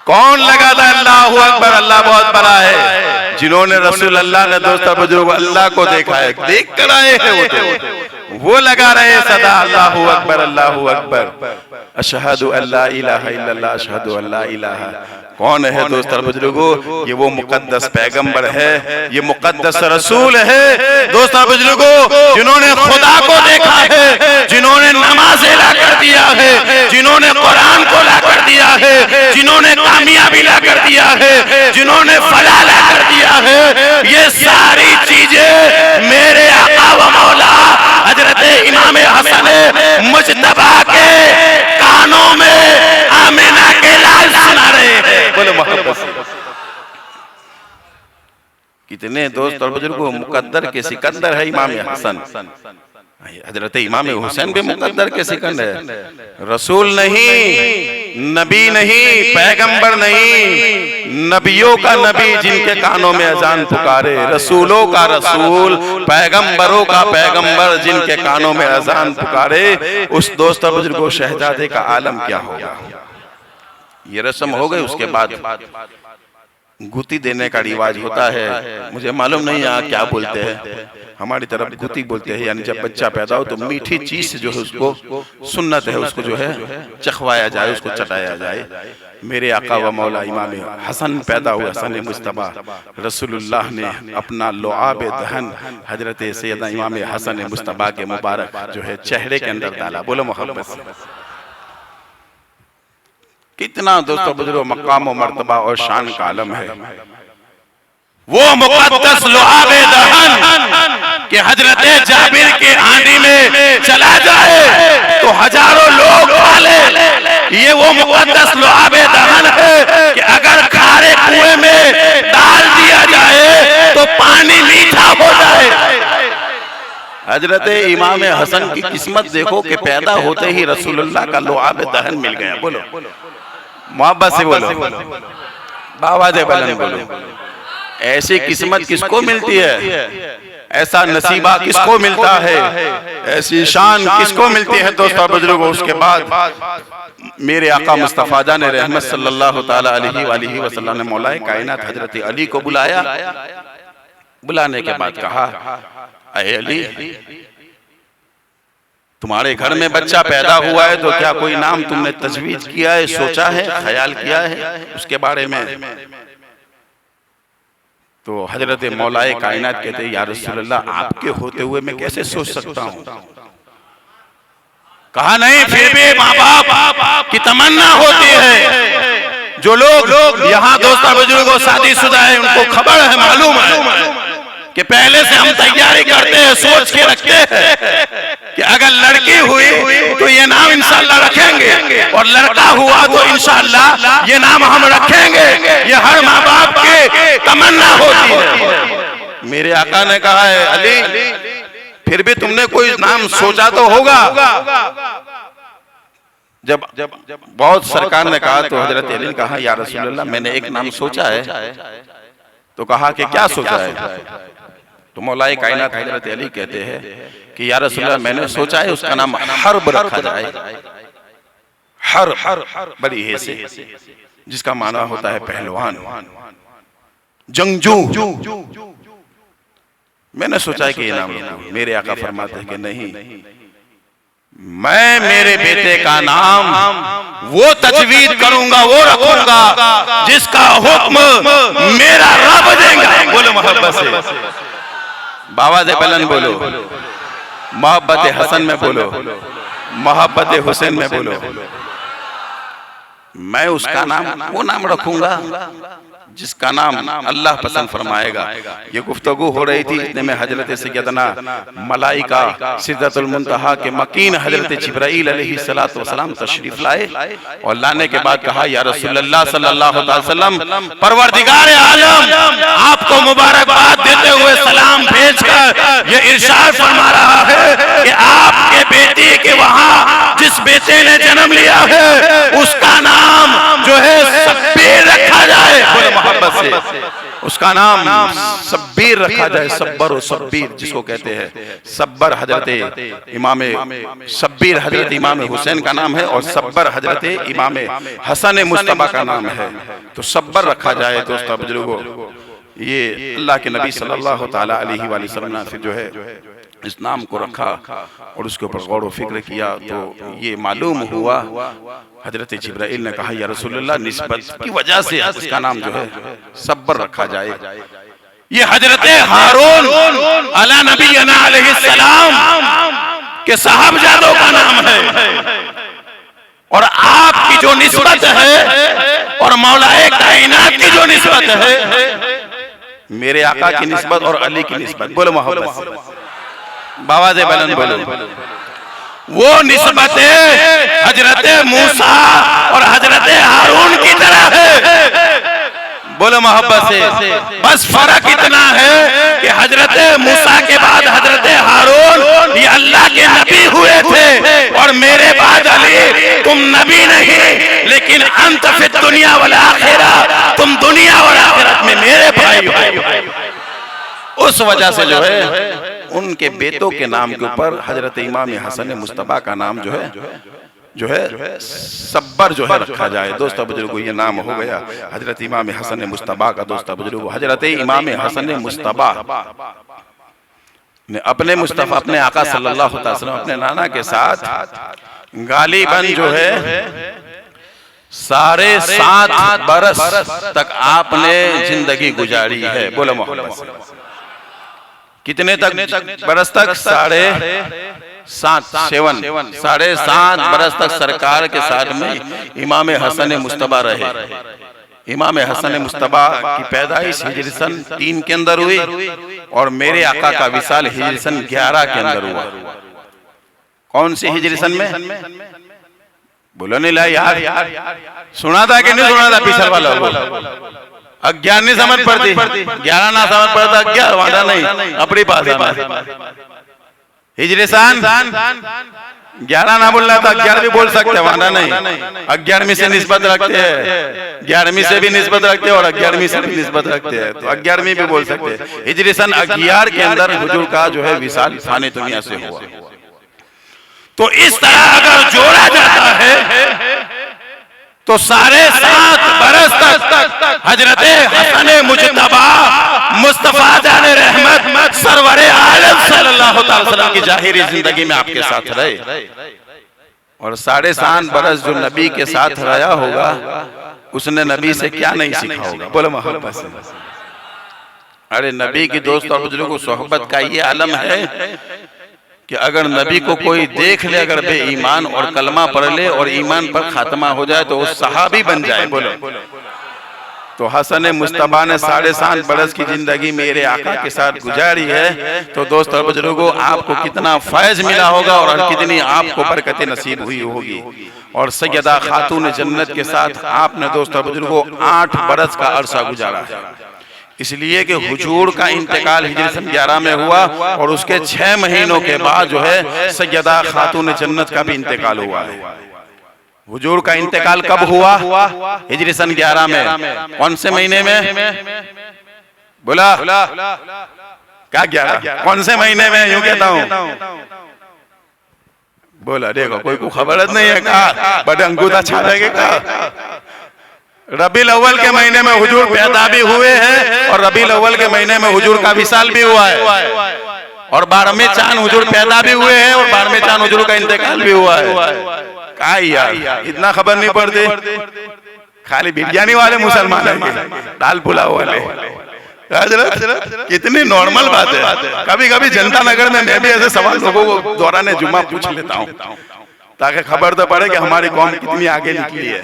कौन लगाता है? अल्लाहू अकबर, अल्लाह बहुत बड़ा है। जिन्होंने रसूल अल्लाह ने दोस्तों बुजुर्ग अल्लाह को देखा है, देख कर आए हैं, वो लगा रहे सदा अल्लाहु अकबर अल्लाहु अकबर अशहदु अल्ला इलाहा इल्लल्लाह अशहदु अल्ला इलाहा। कौन है दोस्तों बुजुर्गों? ये वो मुकद्दस पैगंबर है, ये मुकद्दस रसूल है दोस्तों बुजुर्गों, जिन्होंने खुदा को देखा है, जिन्होंने नमाज़ें ला कर दिया है, जिन्होंने कुरान को ला कर दिया है, जिन्होंने कामयाबी ला कर दिया है, जिन्होंने फलाह ला कर दिया है। ये सारी चीजें मेरे आका व मौला हजरत इमाम हसन मुज्तबा के कानों में आमिना के लाल सुना रहे हैं। बोलो मोहब्बत से। कितने दोस्त और बुजुर्गों, मुकद्दर के सिकंदर है इमाम हसन, हजरत इमाम हुसैन भी मुकद्दर के सिकंदर है। रसूल नहीं, नबी नहीं, पैगंबर नहीं, नबियों का नबी जिनके कानों में अजान पुकारे, रसूलों का रसूल, पैगंबरों का पैगंबर जिनके कानों में अजान पुकारे, उस दोस्त और बुजुर्गों शहजादे का आलम क्या होगा। ये रस्म हो गई, उसके बाद गुती देने का रिवाज होता है। मुझे मालूम नहीं यहाँ क्या बोलते हैं, हमारी तरफ गुती बोलते हैं, यानी जब बच्चा पैदा हो तो मीठी चीज जो है उसको सुन्नत है, उसको जो है चखवाया जाए, उसको चटाया जाए। मेरे आका व मौला इमाम हसन पैदा हुए, हसन मुज्तबा, रसूलुल्लाह ने अपना लुआब दहन हजरत सैयदना इमाम हसन मुज्तबा के मुबारक जो है चेहरे के अंदर डाला। बोलो मोहब्बत से। कितना दोस्तों बुजुर्गों मकाम और मर्तबा और शान का आलम है। वो मुकद्दस लुआबे दहन कि हजरत जाबिर के हांडी में चला जाए तो हजारों लोग खा ले। ये वो मुकद्दस लुआबे दहन है कि अगर खारे कुएं में डाल दिया जाए तो पानी मीठा हो जाए। हजरत इमाम हसन की किस्मत देखो कि पैदा होते ही रसूलुल्लाह का लुआबे दहन मिल गया। बोलो मोहब्बत से बोलो, बाबा दे बलन बोलो। ऐसी किस्मत किसको मिलती है, ऐसा नसीबा किसको मिलता है, ऐसी शान किसको मिलती है दोस्तों बुजुर्गों। उसके बाद मेरे आका मुस्तफा जान रहमत सल्लल्लाहु ताला अलैहि वसल्लम ने मौलाए कायनात हजरत अली को बुलाया। बुलाने के बाद कहा, अरे अली, तुम्हारे घर में बच्चा पैदा हुआ है तो क्या कोई नाम तुमने तजवीज किया है, सोचा है, ख्याल किया है उसके बारे में? तो हजरत मौलाए कायनात कहते हैं, या रसूलल्लाह, आपके होते हुए मैं कैसे सोच सकता हूँ। कहा नहीं, फिर भी माँ बाप की तमन्ना होती है। जो लोग यहाँ दोस्तों बुजुर्गों शादीशुदा है, उनको खबर है, मालूम है कि पहले से हम तैयारी करते हैं, सोच के रखते हैं कि अगर लड़की हुई तो ये नाम इंशाअल्लाह रखेंगे, और लड़का हुआ तो इंशाअल्लाह ये नाम हम रखेंगे। ये हर माँ बाप की तमन्ना होती है। मेरे आका ने कहा है, अली, फिर भी तुमने कोई नाम सोचा तो होगा। जब बहुत सरकार ने कहा तो हजरत अली ने कहा, या रसूलल्लाह, मैंने एक नाम सोचा है। तो कहा कि क्या सोचा है? तो मौलाए कायनात हजरत अली कहते हैं कि या रसूलल्लाह, मैंने सोचा है उसका नाम हर्ब रखा जाए। हर्ब बड़ी है से, जिसका माना होता है पहलवान, जंगजू। मैंने सोचा है कि ये नाम रखूं। मेरे आका फरमाते हैं कि नहीं, मैं मेरे बेटे का नाम वो तजवीज करूंगा, वो रखूंगा जिसका हुक्म मेरा रब देगा। बोलो मोहब्बत से, बाबा दे बलन बोलो, मोहब्बत हसन में बोलो, मोहब्बत हुसैन में बोलो। मैं उसका नाम वो नाम रखूंगा जिसका नाम अल्लाह पसंद फरमाएगा। ये गुफ्तगू हो रही थी, इतने में हजरत सैयदना मलाइका सिदरतुल मुंतहा के मकीन हजरत जिब्राइल अलैहिस्सलातु वस्सलाम तशरीफ लाए, और लाने के बाद कहा, या रसूलल्लाह सल्लल्लाहु अलैहि वसल्लम, परवरदिगार आलम आपको मुबारकबाद देते हुए सलाम भेजकर ये इरशाद फरमा रहा है कि आपके बेटे के वहाँ जिस बेटे ने जन्म लिया है उसका नाम जो है शब्बीर रखा जाए। मोहब्बत से उसका नाम शब्बीर रखा जाए। सब्बर और शब्बीर जिसको कहते हैं, सब्बर हजरत इमाम शब्बीर हजरत इमाम हुसैन का नाम है, और सब्बर हजरत इमाम हसन मुज्तबा का नाम है। तो सब्बर रखा जाए दोस्तों बुजुर्गों। ये अल्लाह के नबी सल्लल्लाहु ताला अलैहि वसल्लम ने फिर जो है इस नाम को रखा और उसके ऊपर गौर व फिक्र किया, तो ये मालूम हुआ हजरत जिब्राइल ने कहा या रसूलुल्लाह निस्बत की वजह से इसका नाम जो है सब्बर रखा जाए। ये हजरत हारून अला नबीना अलैहिस्सलाम के साहबजादों का नाम है, और आपकी जो निस्बत है और मौलाए कायनात की जो निस्बत है, मेरे आका की निस्बत और अली की निस्बत, बोलो मोहब्बत से बाबा दे बलन बोलो, वो निस्बत हजरत मूसा और हजरत हारून की तरह है, बोलो मोहब्बत से। बस फर्क इतना है कि हजरत मूसा के बाद हजरत हारून ये अल्लाह के नबी हुए थे, और मेरे बाद अली तुम नबी नहीं लेकिन अंत फिर दुनिया वाला आखिरा, तुम दुनिया और आखिरत में मेरे भाई हो। उस वजह से जो है उनके बेटों के नाम के ऊपर हजरत इमाम हसन मुस्तफा का नाम जो है सब्बर जो है रखा जाए। दोस्तों बुजुर्गों, ये नाम हो गया हजरत इमाम हसन मुस्तफा का। दोस्तों बुजुर्गों, हजरत इमाम हसन मुस्तफा ने अपने मुस्तफा अपने आका सल्लल्लाहु अलैहि वसल्लम अपने नाना के साथ गालिबन जो है 7.5 बरस तक आपने जिंदगी गुजारी है। बोलो मोहम्मद से। कितने तक बरस तक? 7.5 बरस तक सरकार के साथ में इमाम हसन मुस्तफा रहे। इमाम हसन मुस्तफा की पैदाइश हिजरी सन 3 के अंदर हुई और मेरे आका का विसाल हिजरी सन 11 के अंदर हुआ। कौन सी हिजरी सन में? बोलो नहीं ला यार, सुना था कि नहीं सुना था? पिछल वाला 11 नहीं समझ पड़ती, 11 ना समझ पड़ता, 11 वादा नहीं अपनी भाषा में। हिजरी सन 11 ना बोलना था, 11 भी बोल सकते, वादा नहीं। 11वीं से निस्बत रखते हैं, 11वीं से भी निस्बत रखते हैं और 11वीं से भी निस्बत रखते हैं, तो 11वीं भी बोल सकते हैं। हिजरी सन 11 के अंदर हुजूर का जो है विसाल फानी दुनिया से हुआ। तो इस तरह अगर जोड़ा जाता है तो 7.5 बरस तक हजरत हसन मुजतबा मुस्तफा जाने रहमत सरवरे आलम सल्लल्लाहु अलैहि वसल्लम की जाहिरी जिंदगी में आपके साथ रहे, और 7.5 बरस जो नबी के साथ रहा होगा उसने नबी से क्या नहीं सीखा होगा? बोलो मोहब्बत से। अरे नबी की दोस्त और बुजुर्गों को सोहबत का ये आलम है कि अगर नबी को कोई देख ले, अगर बेईमान और कलमा पढ़ ले और ईमान पर खात्मा हो जाए तो वो सहाबी बन जाए। बोलो। तो हसन मुस्तफा ने 7.5 बरस की जिंदगी मेरे आका के साथ गुजारी है, तो दोस्त और बुजुर्गों आपको कितना फैज मिला होगा और कितनी आपको बरकतें नसीब हुई होगी। और सैयदा खातून जन्नत के साथ आपने दोस्त और बुजुर्गों 8 बरस का अरसा गुजारा है, इसलिए कि हुजूर का इंतकाल हिजरी सन 11 में हुआ और उसके 6 महीनों के बाद जो है सैयदा खातून जन्नत का भी इंतकाल हुआ है। हुजूर का इंतकाल कब हुआ? हिजरी सन 11 में। कौन से महीने में? बोला क्या 11? कौन से महीने में? यूं कहता हूँ, बोला देखो कोई को खबर नहीं है, कहा बड़े अंगूठा छा देगा। रबीउल अव्वल के महीने में हुजूर पैदा भी हुए हैं और रबीउल अव्वल के महीने में हुजूर का विसाल भी हुआ है, और 12वें चांद हुजूर पैदा भी हुए हैं और 12वें चांद हुजूर का इंतकाल भी हुआ है। क्या यार इतना खबर नहीं पड़ती? खाली बिरयानी वाले मुसलमान हैं, दाल पुलाव वाले। कितनी नॉर्मल बात है। कभी कभी जनता नगर में मैं भी ऐसे सवाल लोगों को दौरान जुम्मा पूछ लेता हूँ ताकि खबर तो पड़े कि हमारी कौम कितनी आगे निकली है।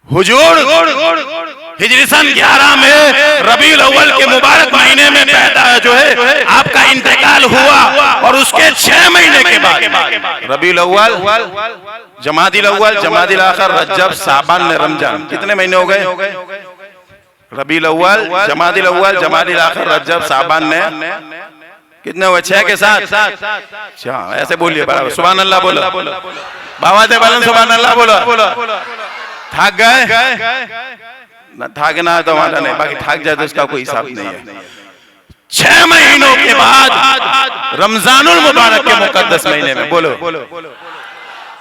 हुजूर हिजरी सन 11 में रबीउल अव्वल के मुबारक महीने में पैदा जो है आपका इंतकाल हुआ, और उसके 6 महीने के बाद रबीउल अव्वल, जमादिल अव्वल, जमादिल आखिर, रजब, शाबान में रमजान, कितने महीने हो गए? रबीउल अव्वल, जमादिल अव्वल, जमादिल आखिर, रजब, शाबान में कितने हुए? 6 के साथ। अच्छा ऐसे बोलिए बराबर, सुभान अल्लाह बोलो, बाबा दे बालन सुभान अल्लाह बोलो। थक गए ना? थकना तो वाला नहीं, बाकी थक जाए तो इसका कोई हिसाब नहीं है। 6 महीनों के बाद रमजानुल मुबारक के मुकद्दस महीने में, बोलो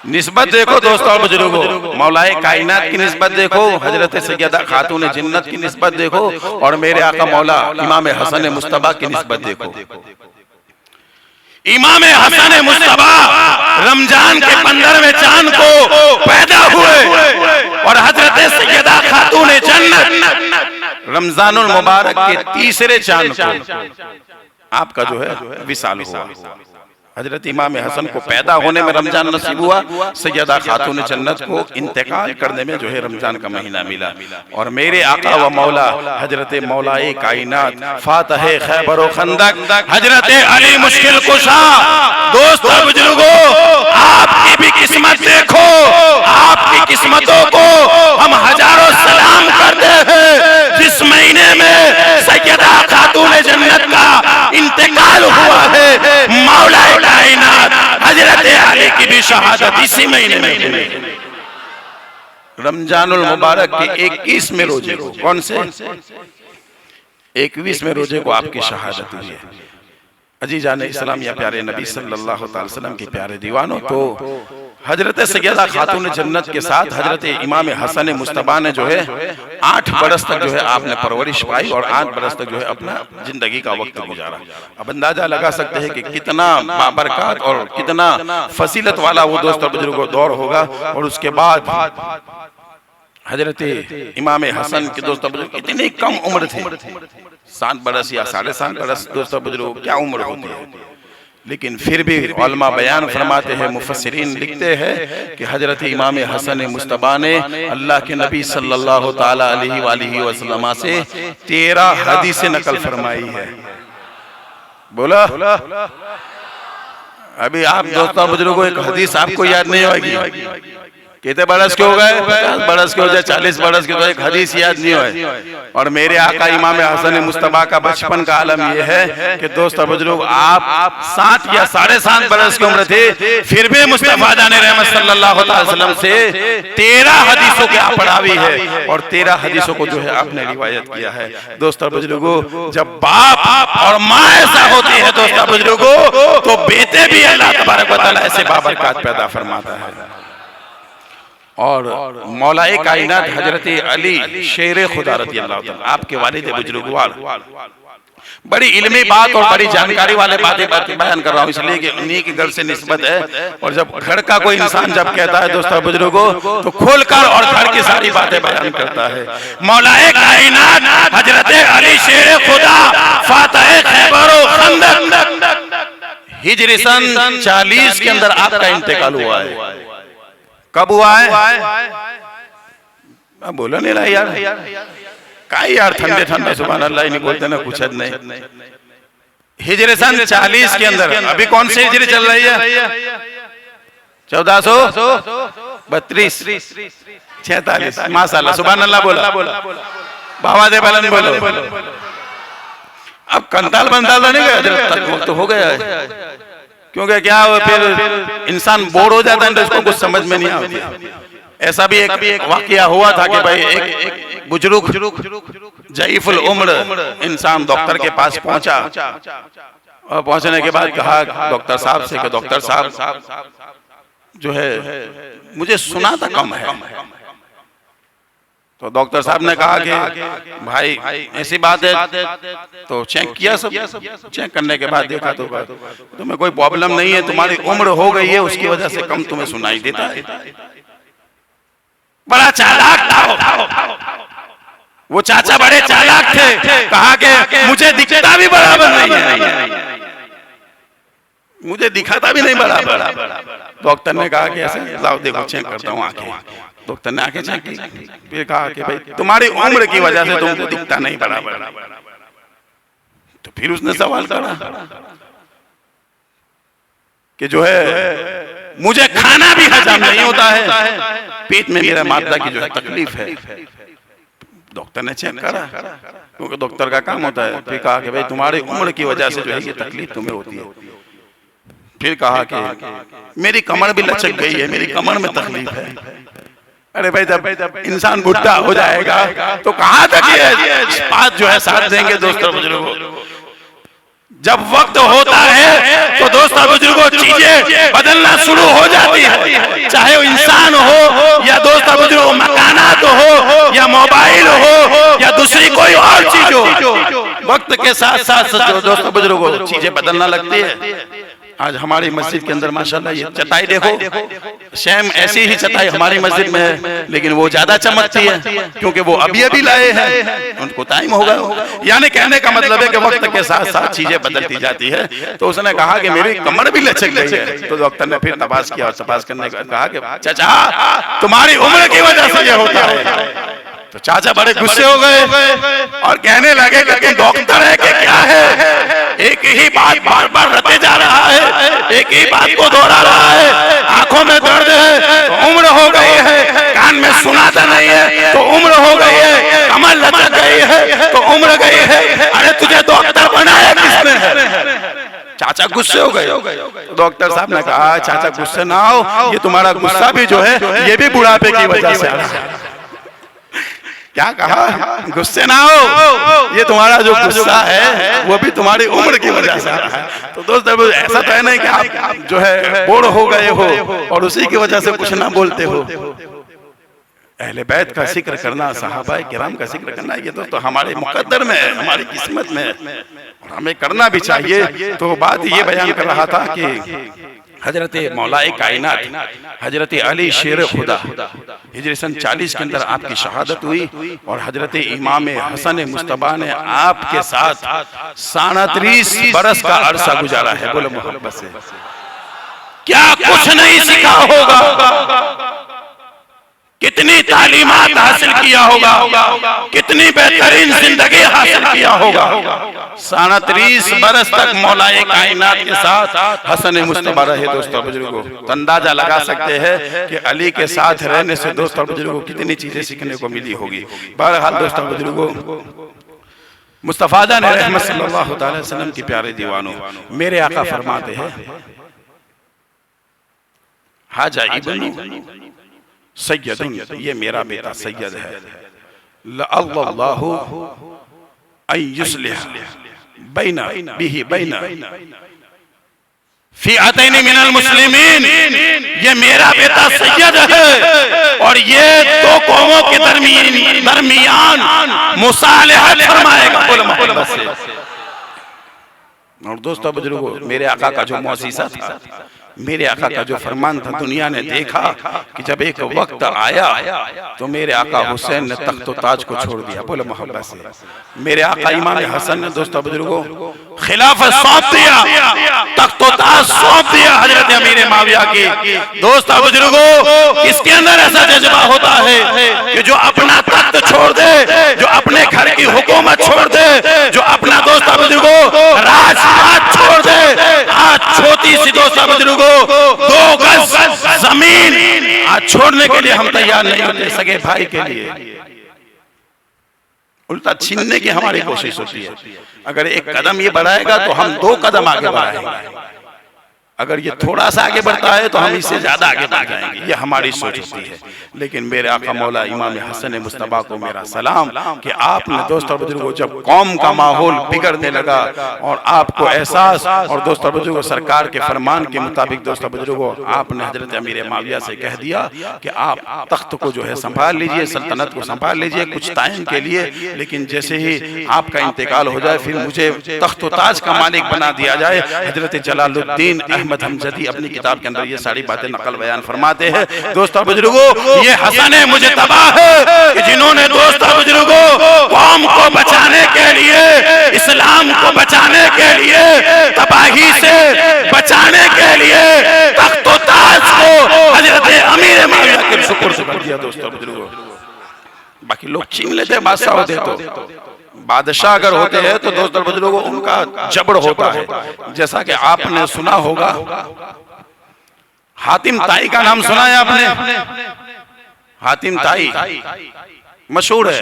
निस्बत देखो दोस्तों और बुजुर्गों, मौलाए कायनात की निस्बत देखो, हजरत सैयदा खातून जन्नत की निस्बत देखो, और मेरे आका मौला इमाम हसन मुस्तफा की निस्बत देखो। इमाम हसन मुस्तफा रमजान के 15वें चांद को पैदा हुए और हजरत सैयदा खातून जन्नत रमजानुल मुबारक के 3रे चांद को आपका जो है विसाल हुआ। हजरत इमाम हसन को पैदा होने में रमजान नसीब हुआ, सैयदा खातून जन्नत को इंतकाल करने में जो है रमजान का महीना मिला। और मेरे आका व मौला हजरत मौलाए कायनात फातह खैबर व खंदक हजरत अली मुश्किल कुशा, दोस्तों बुजुर्गों आपकी भी किस्मत देखो, आपकी किस्मतों को हम हजारों सलाम करते हैं जिस महीने में सैयदा खातून जन्नत का इंतकाल हुआ है। मौलाए कायनात हजरत अली की भी शहादत इसी महीने में हुई, रमजानुल मुबारक के 21वें रोजे को। कौन से 21वें रोजे को आपकी शहादत हुई है। अजीजान इस्लाम या प्यारे नबी सल्लल्लाहु अलैहि वसल्लम के प्यारे दीवानों, तो हजरत सैयदा खातून जन्नत के साथ हजरत इमाम हसन मुस्तफा ने जो है 8 बरस तक जो है आपने परवरिश पाई और 8 बरस तक जो है अपना जिंदगी का वक्त गुजारा। अब अंदाजा लगा सकते हैं कि कितना बाबरकत और कितना फसीलत वाला वो दोस्तों बुजुर्गों दौर होगा। और उसके बाद हजरत इमाम हसन के दोस्तों बुजुर्ग इतनी कम उम्र थे, 7 बरस या 7.5 बरस दोस्तों बुजुर्गों क्या उम्र होती है, लेकिन फिर भी उलमा बयान फरमाते हैं, मुफस्सिरीन लिखते हैं कि हजरत इमाम हसन मुस्तफा ने अल्लाह के नबी सल्लल्लाहु ताला अलैहि वसल्लम से 13 हदीसें नकल फरमाई है। बोला अभी आप दोस्तों बुजुर्गों एक हदीस आपको याद नहीं होगी, कितने बरस के हो गए, 50 बरस के हो जाए, 40 बरस के, तो एक हदीस याद नहीं हुए। और मेरे आका इमाम हसन मुस्तफा का बचपन का आलम यह है कि दोस्तों बुजुर्ग आप 7 या 7.5 बरस की उम्र थे, फिर भी मुस्तफा जाने रहमत सल्लल्लाहु अलैहि वसल्लम से 13 हदीसों के आप पढ़ावी है और 13 हदीसों को जो है आपने रिवायत किया है। दोस्तों बुजुर्गों जब बाप और माँ ऐसा होती है दोस्तों बुजुर्गों, तो बेटे भी अल्लाह तबारक व तआला ऐसे बाबरकत पैदा फरमाता है। और मौलाए कायनात हजरत अली शेर खुदा रज़ी अल्लाह तआला आपके वालिद बुजुर्गवार, बड़ी इल्मी बात और बड़ी जानकारी वाले बातें बयान कर रहा हूँ इसलिए कि उन्हीं के घर से निस्बत है। और जब घर का कोई इंसान जब कहता है दोस्तों बुजुर्गों, तो खोलकर और घर की सारी बातें बयान करता है। मौलाए कायनात हजरत अली शेर खुदा फातह खैबर व खंदक हिजरी सन 40 के अंदर आपका इंतकाल हुआ है। कब हुआ है? बोला नहीं रहा यार, का यार ठंडे ठंडे सुभान अल्लाह ही नहीं बोलते ना, कुछ नहीं। हिजरी सन 40 के अंदर, अभी कौन सी हिजरी चल रही है? 1432 46 माशाल्लाह सुभान अल्लाह बोला, बाबा दे बलन बोलो। अब कंताल बंताल तो नहीं गया, तो हो गया है, क्योंकि क्या फिर इंसान बोर हो जाता है तो इसको कुछ समझ में नहीं आता। ऐसा भी एक वाकया हुआ था कि भाई एक बुजुर्ग जईफुल उम्र इंसान डॉक्टर के पास पहुंचा और पहुंचने के बाद कहा डॉक्टर साहब से कि डॉक्टर साहब जो है मुझे सुना था कम है। तो डॉक्टर साहब ने कहा कि भाई ऐसी बात है, तो चेक किया, सब चेक करने के बाद देखा तो तुम्हें कोई प्रॉब्लम नहीं है, तुम्हारी उम्र हो गई है उसकी वजह से कम तुम्हें सुनाई देता है। बड़ा चालाक था वो चाचा, बड़े चालाक थे। कहा कि मुझे दिखता भी बराबर नहीं है, मुझे दिखाता भी नहीं बराबर। डॉक्टर ने कहा कि ऐसे लाओ देखो चेक करता हूँ आंखें। डॉक्टर ने आंखें चेक की, फिर कहा कि भाई तुम्हारी उम्र की वजह से तुमको दिखता नहीं बराबर। तो फिर उसने सवाल करा कि जो है मुझे खाना भी हजम नहीं होता है, पेट में मेरा मादा की जो है तकलीफ है। डॉक्टर ने चेक करा, क्योंकि डॉक्टर का काम होता है। फिर कहा कि भाई तुम्हारी उम्र की वजह से जो है ये तकलीफ तुम्हें होती है। फिर कहा कि मेरी कमर भी लचक गई है, मेरी कमर में तकलीफ है। अरे भाई जब इंसान बुढ़ा हो जाएगा तो कहाँ तक ये बात जो है साथ देंगे दोस्तों बुजुर्गों। जब वक्त होता है तो दोस्तों बुजुर्गों चीजें बदलना शुरू हो जाती है, चाहे वो इंसान हो या दोस्तों बुजुर्गों मकानात हो या मोबाइल हो या दूसरी कोई और चीज हो, वक्त के साथ साथ दोस्तों बुजुर्गों चीजें बदलना लगती है। आज हमारी मस्जिद के अंदर माशाल्लाह ये चटाई देखो, सेम ऐसी ही चटाई हमारी मस्जिद में है, लेकिन वो ज्यादा चमकती है क्योंकि वो अभी अभी लाए हैं, उनको टाइम होगा। यानी कहने का मतलब है कि वक्त के साथ साथ चीजें बदलती जाती है। तो उसने कहा कि मेरी कमर भी लचक गई है, तो डॉक्टर ने फिर तपास किया और तपास करने के बाद कहा कि चाचा तुम्हारी उम्र की वजह से ये होता है। तो चाचा बड़े गुस्से हो गए और कहने लगे कि डॉक्टर है कि क्या है, एक ही बात बार बार रटे जा रहा है, एक ही बात को दोहरा रहा है। आंखों में दर्द है तो उम्र हो गई है, कान में सुनाता नहीं है तो उम्र हो गई है, कमर लचक गई है तो उम्र गई है। अरे तुझे डॉक्टर बनाया किसने है? चाचा गुस्से हो गए। डॉक्टर साहब ने कहा चाचा गुस्से ना हो, ये तुम्हारा गुस्सा भी जो है ये भी बुढ़ापे की वजह से आ रहा है। क्या कहा? गुस्से ना हो, ये तुम्हारा जो गुस्सा है वो भी तुम्हारी उम्र की वजह से आ रहा है। तो दोस्तों ऐसा तो है नहीं कि आप जो है बोर हो गए हो और उसी की वजह से कुछ ना बोलते हो। अहले बैत का जिक्र करना, सहाबा किराम का जिक्र करना, ये तो हमारे मुकद्दर में है, हमारी किस्मत में है और हमें करना भी चाहिए। तो बात ये बयान कर रहा था कि हजरत मौलाए कायनात हजरत अली शेर खुदा हिजरी सन 40 के अंदर आपकी शहादत हुई और हजरत इमाम हसन मुस्तफा ने आपके साथ 37 बरस का अरसा गुजारा है। बोलो मोहब्बत से, क्या कुछ नहीं सीखा होगा, कितनी तालीमात हासिल किया होगा, कितनी बेहतरीन जिंदगी हासिल किया होगा। 37 बरस तक मौलाए कायनात के साथ हसन मुस्तफा रहे। दोस्तों बुजुर्गों तो अंदाजा लगा सकते हैं कि अली के साथ रहने से दोस्तों बुजुर्गों कितनी चीजें सीखने को मिली होगी। बहरहाल दोस्तों बुजुर्गों मुस्तफा ने रहमत सल्लल्लाहु अलैहि वसल्लम की प्यारे दीवानों, मेरे आका फरमाते हैं हाजा इब्न सैयद, ये मेरा बेटा सैयद है, अल्लाहु अय्युस्लिह बैना बिही बैना फिअतैन मिनल मुस्लिमीन, ये मेरा बेटा सैयद है और ये दो कौमों के दरमियान मुसालहत फरमाएगा। बोलो मोहब्बत से। और दोस्तों बुजुर्गों मेरे आका का जो मौसीसा था, मेरे आका का जो फरमान था, दुनिया ने देखा कि जब एक वक्त आया तो मेरे आका हुसैन ने तख्त ताज को छोड़ दिया। बोलो मोहब्बत से। मेरे आका इमाम हसन ने दोस्तों बुजुर्गों खिलाफत सौंप दिया, तख्त ताज सौंप दिया हजरत अमीर माविया की। दोस्तों बुजुर्गों किसके अंदर ऐसा जज्बा होता है कि जो अपना तख्त छोड़ दे, जो अपने घर की हुकूमत छोड़ दे, जो अपना दोस्तों बुजुर्गों राजपाट छोड़ दे। आज छोटी सी दोस्तों बुजुर्गों 2 गज जमीन आज छोड़ने के लिए हम तैयार नहीं होते सगे भाई के लिए, उल्टा छीनने की हमारी कोशिश होती है। अगर एक कदम ये बढ़ाएगा तो हम 2 कदम आगे बढ़ाएंगे, अगर ये थोड़ा सा आगे बढ़ता है तो हम इससे ज्यादा आगे बढ़ जाएंगे। ये हमारी सोच होती है। लेकिन मेरे आका मौला इमाम हसन मुस्तफा को मेरा सलाम कि आपने दोस्तों बुजुर्गों जब कौम का माहौल बिगड़ने लगा और आपको एहसास और दोस्तों बुजुर्गों सरकार के फरमान के मुताबिक दोस्तों बुजुर्गों आपने हजरत अमीर माविया से कह दिया कि आप तख्त को जो है संभाल लीजिए, सल्तनत को संभाल लीजिए कुछ टाइम के लिए, लेकिन जैसे ही आपका इंतकाल हो जाए फिर मुझे तख्त ताज का मालिक बना दिया जाए। हजरत जलालुद्दीन अहमद हमजदी अपनी किताब के अंदर ये सारी बातें नकल बयान फरमाते हैं। दोस्तों बुजुर्गों ये हसन मुझे तबाह है कि जिन्होंने दोस्तों बुजुर्गों कौम को बचाने के लिए, इस्लाम को बचाने के लिए, तबाही से बचाने के लिए तख्त ताज को हजरत अमीर माविया के सुपुर्द कर दिया। दोस्तों बुजुर्गों बाकी लोग छीन लेते, बादशाह होते तो बादशाह अगर होते हैं तो दोस्तों बुजुर्गों उनका जबड़ होता है। जैसा कि आपने सुना होगा हातिम ताई का नाम सुना है आपने? हातिम ताई मशहूर है,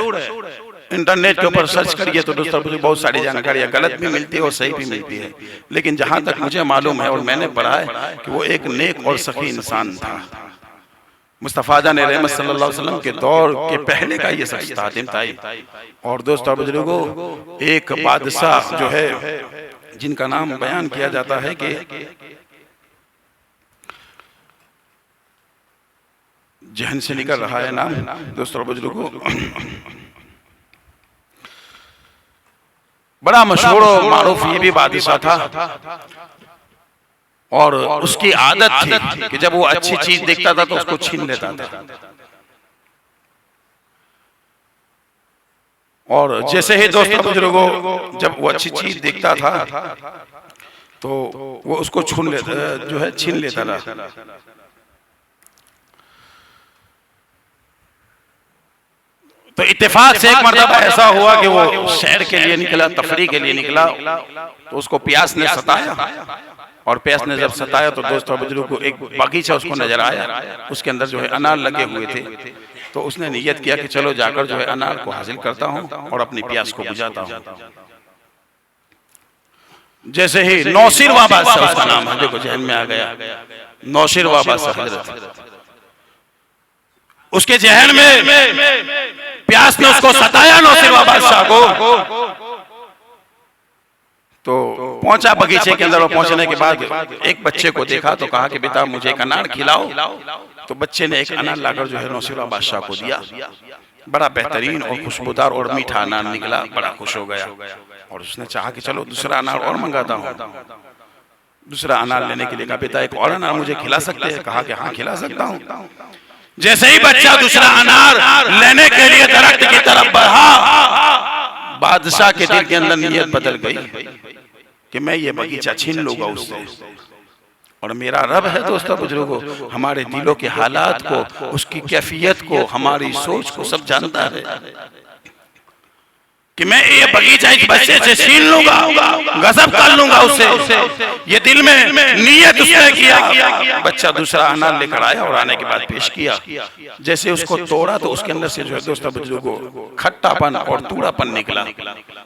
इंटरनेट के ऊपर सर्च करिए तो दोस्तों बहुत सारी जानकारियां गलत भी मिलती है और सही भी मिलती है। लेकिन जहां तक मुझे मालूम है और मैंने पढ़ा है कि वो एक नेक और सखी इंसान था। मुस्तफा ने रहमत सल्लल्लाहु अलैहि वसल्लम के दौर के पहले का ये शख्स था हातिम ताई। और दोस्तों बुजुर्गों एक बादशाह जो है जिनका नाम बयान किया जाता है कि जहन से निकल रहा है नाम, दोस्तों और बुजुर्गों, बड़ा मशहूर और मारूफ ये भी बादशाह था और उसकी आदत थी कि जब वो अच्छी चीज देखता था तो उसको छीन लेता था। और जैसे ही दोस्तों बुजुर्गों जब वो अच्छी चीज देखता था तो वो उसको छीन लेता था। तो इत्तेफाक से एक मर्तबा ऐसा हुआ कि वो सैर के लिए निकला, तफरी के लिए निकला, तो उसको प्यास ने सताया और प्यास ने जब सताया तो दोस्तों बुजुर्गों को एक बगीचा उसको नजर आया, उसके अंदर जो है अनार लगे हुए थे। तो उसने नियत किया कि चलो जाकर जो है अनार को हासिल करता हूं और अपनी प्यास को बुझाता हूं। जैसे ही नौशीरवा बादशाह, उसका नाम है, देखो जहन में आ गया, नौशीरवा बादशाह हजरत, उसके जहन में प्यास ने उसको सताया नौशीरवा बादशाह को। तो पहुंचा बगीचे के अंदर और पहुंचने के बाद एक बच्चे को देखा तो कहा कि बेटा मुझे एक अनार खिलाओ। तो बच्चे ने एक अनार लाकर जो है नौशीरवा बादशाह को दिया। बड़ा बेहतरीन और खुशबूदार और मीठा अनार निकला, बड़ा खुश हो गया और उसने चाहा कि चलो दूसरा अनार और मंगाता हूँ। दूसरा अनार लेने के लिए कहा बेटा एक और अनार मुझे खिला सकते हैं? कहा कि हाँ खिला सकता हूँ। जैसे ही बच्चा दूसरा अनार लेने के लिए दरख्त की तरफ बढ़ा, बादशाह के दिल के अंदर नियत बदल गई कि मैं ये बगीचा छीन लूंगा उससे। और मेरा रब है दोस्तों बुजुर्गों, हमारे दिलों के हालात को, उसकी कैफियत को, हमारी सोच को सब जानता है कि मैं ये बगीचा इस बच्चे से छीन लूंगा, गजब कर लूंगा उससे। ये दिल में नियत उसने किया। बच्चा दूसरा अनार लेकर आया और आने के बाद पेश किया। जैसे उसको तोड़ा तो उसके अंदर से जो है दोस्तों बुजुर्गों खट्टापन और तूड़ापन निकला।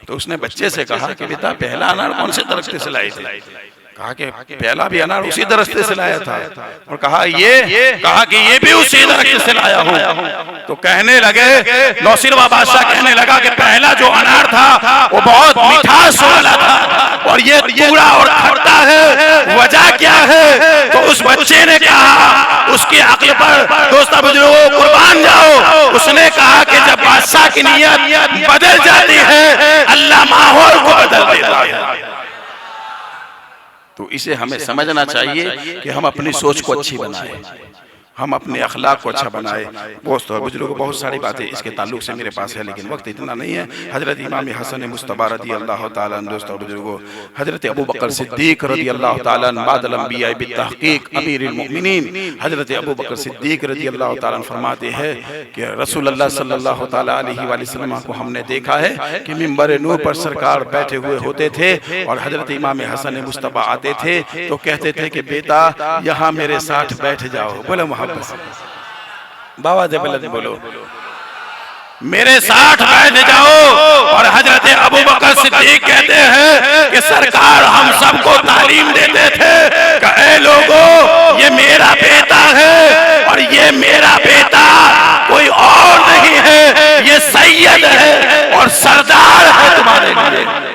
तो उसने बच्चे से कहा कि बेटा पहला अनार कौन से दरख्त से लाए थे? कहा कि पहला भी अनार उसी दरख्त से लाया था। और कहा कि ये भी उसी दरख्त से लाया हूँ। तो कहने लगे, नौशीरवा बादशाह कहने लगा कि पहला जो अनार था वो बहुत मिठास वाला था और ये तूड़ा और खट्टा है, वजह क्या है? तो उस बच्चे ने कहा, उसकी अक्ल पर दोस्तों बुजुर्गों कुर्बान जाओ, उसने कहा कि जब बादशाह की नियत बदल जाती है अल्लाह माहौल को बदल देता है। तो इसे हमें समझना चाहिए कि हम अपनी सोच को अच्छी बनाएं, हम अपने अखलाक को अच्छा बनाए। दोस्तों बुजुर्गों बहुत सारी बातें इसके ताल्लुक से मेरे पास है लेकिन वक्त इतना नहीं है। हजरत इमाम हसन मुस्तफा रदी अल्लाह ताला अन्हु, दोस्तों बुजुर्गों हजरत अबू बकर सिद्दीक रदी अल्लाह ताला अन्हु बादल अंबिया बित्तहकीक अमीरुल मोमिनीन, हजरत अबू बकर सिद्दीक रदी अल्लाह ताला अन्हु फरमाते हैं कि रसूलुल्लाह सल्लल्लाहु ताला अलैहि वसल्लम को हमने देखा है कि मिंबर नूर पर सरकार बैठे हुए होते थे और हजरत इमाम हसन मुस्तफा आते थे तो कहते थे कि बेटा यहाँ मेरे साथ बैठ जाओ। बोले बाबा दे बोलो मेरे साथ बैठ जाओ। और हजरत अबू बकर सिद्दीक कहते हैं कि सरकार हम सबको तालीम देते थे कि ऐ लोगों ये मेरा बेटा है और ये मेरा बेटा कोई और नहीं है, ये सैयद है और सरदार है तुम्हारे लिए।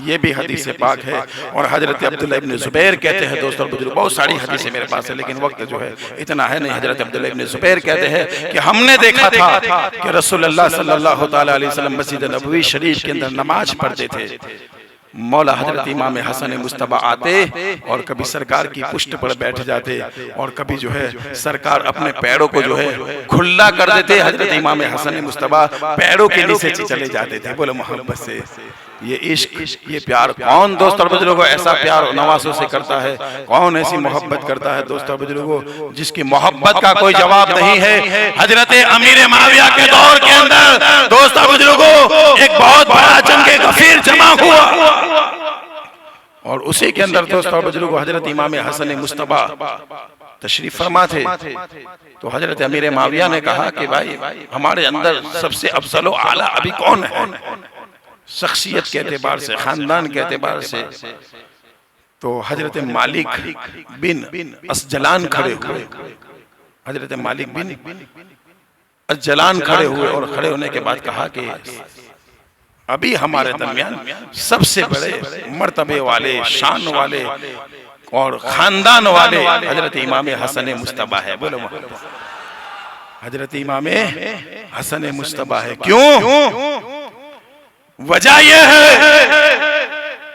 ये भी हदीस पाक है। और हजरत अब्दुल्लाह इब्न जुबैर कहते हैं, दोस्तों बुजुर्ग बहुत सारी हदीसें मेरे पास है लेकिन वक्त जो है इतना है नहीं। हजरत अब्दुल्लाह इब्न जुबैर कहते हैं कि हमने देखा था कि रसूलुल्लाह सल्लल्लाहु ताला अलैहि वसल्लम मस्जिद नबवी शरीफ के अंदर नमाज पढ़ते थे। मौला हजरत इमाम हसन मुस्तफा आते और कभी सरकार की पुष्ट पर बैठ जाते और कभी जो है सरकार अपने पैरों को जो है खुला कर देते। हजरत इमाम हसन मुस्तफा पैरों के नीचे चले जाते थे। बोले मोहब्बत से ये इश्क, ये प्यार कौन दोस्तों बुजुर्गों ऐसा प्यार नवासों से करता है? कौन ऐसी मोहब्बत करता है दोस्तों बुजुर्गों जिसकी मोहब्बत का कोई जवाब नहीं है? हजरत अमीर माविया के दौर के अंदर दोस्तों बुजुर्गों एक बहुत बड़ा जंगे गफीर जमा हुआ और उसी के अंदर दोस्तों बुजुर्गों हजरत इमाम हसन मुस्तफा तशरीफ फरमा थे। तो हजरत अमीर माविया ने कहा कि भाई हमारे अंदर सबसे अफजल व आला अभी कौन है शख्सियत के एतबार से, खानदान के एतबार से? तो हजरत मालिक बिन असजलान खड़े हुए। हजरत मालिक बिन असजलान खड़े हुए और खड़े होने के बाद कहा कि अभी हमारे दरमियान सबसे बड़े मर्तबे वाले, शान वाले और खानदान वाले हजरत इमाम हसन मुस्तबा है। बोलो हजरत इमाम हसन मुस्तबा है। क्यों? वजह यह है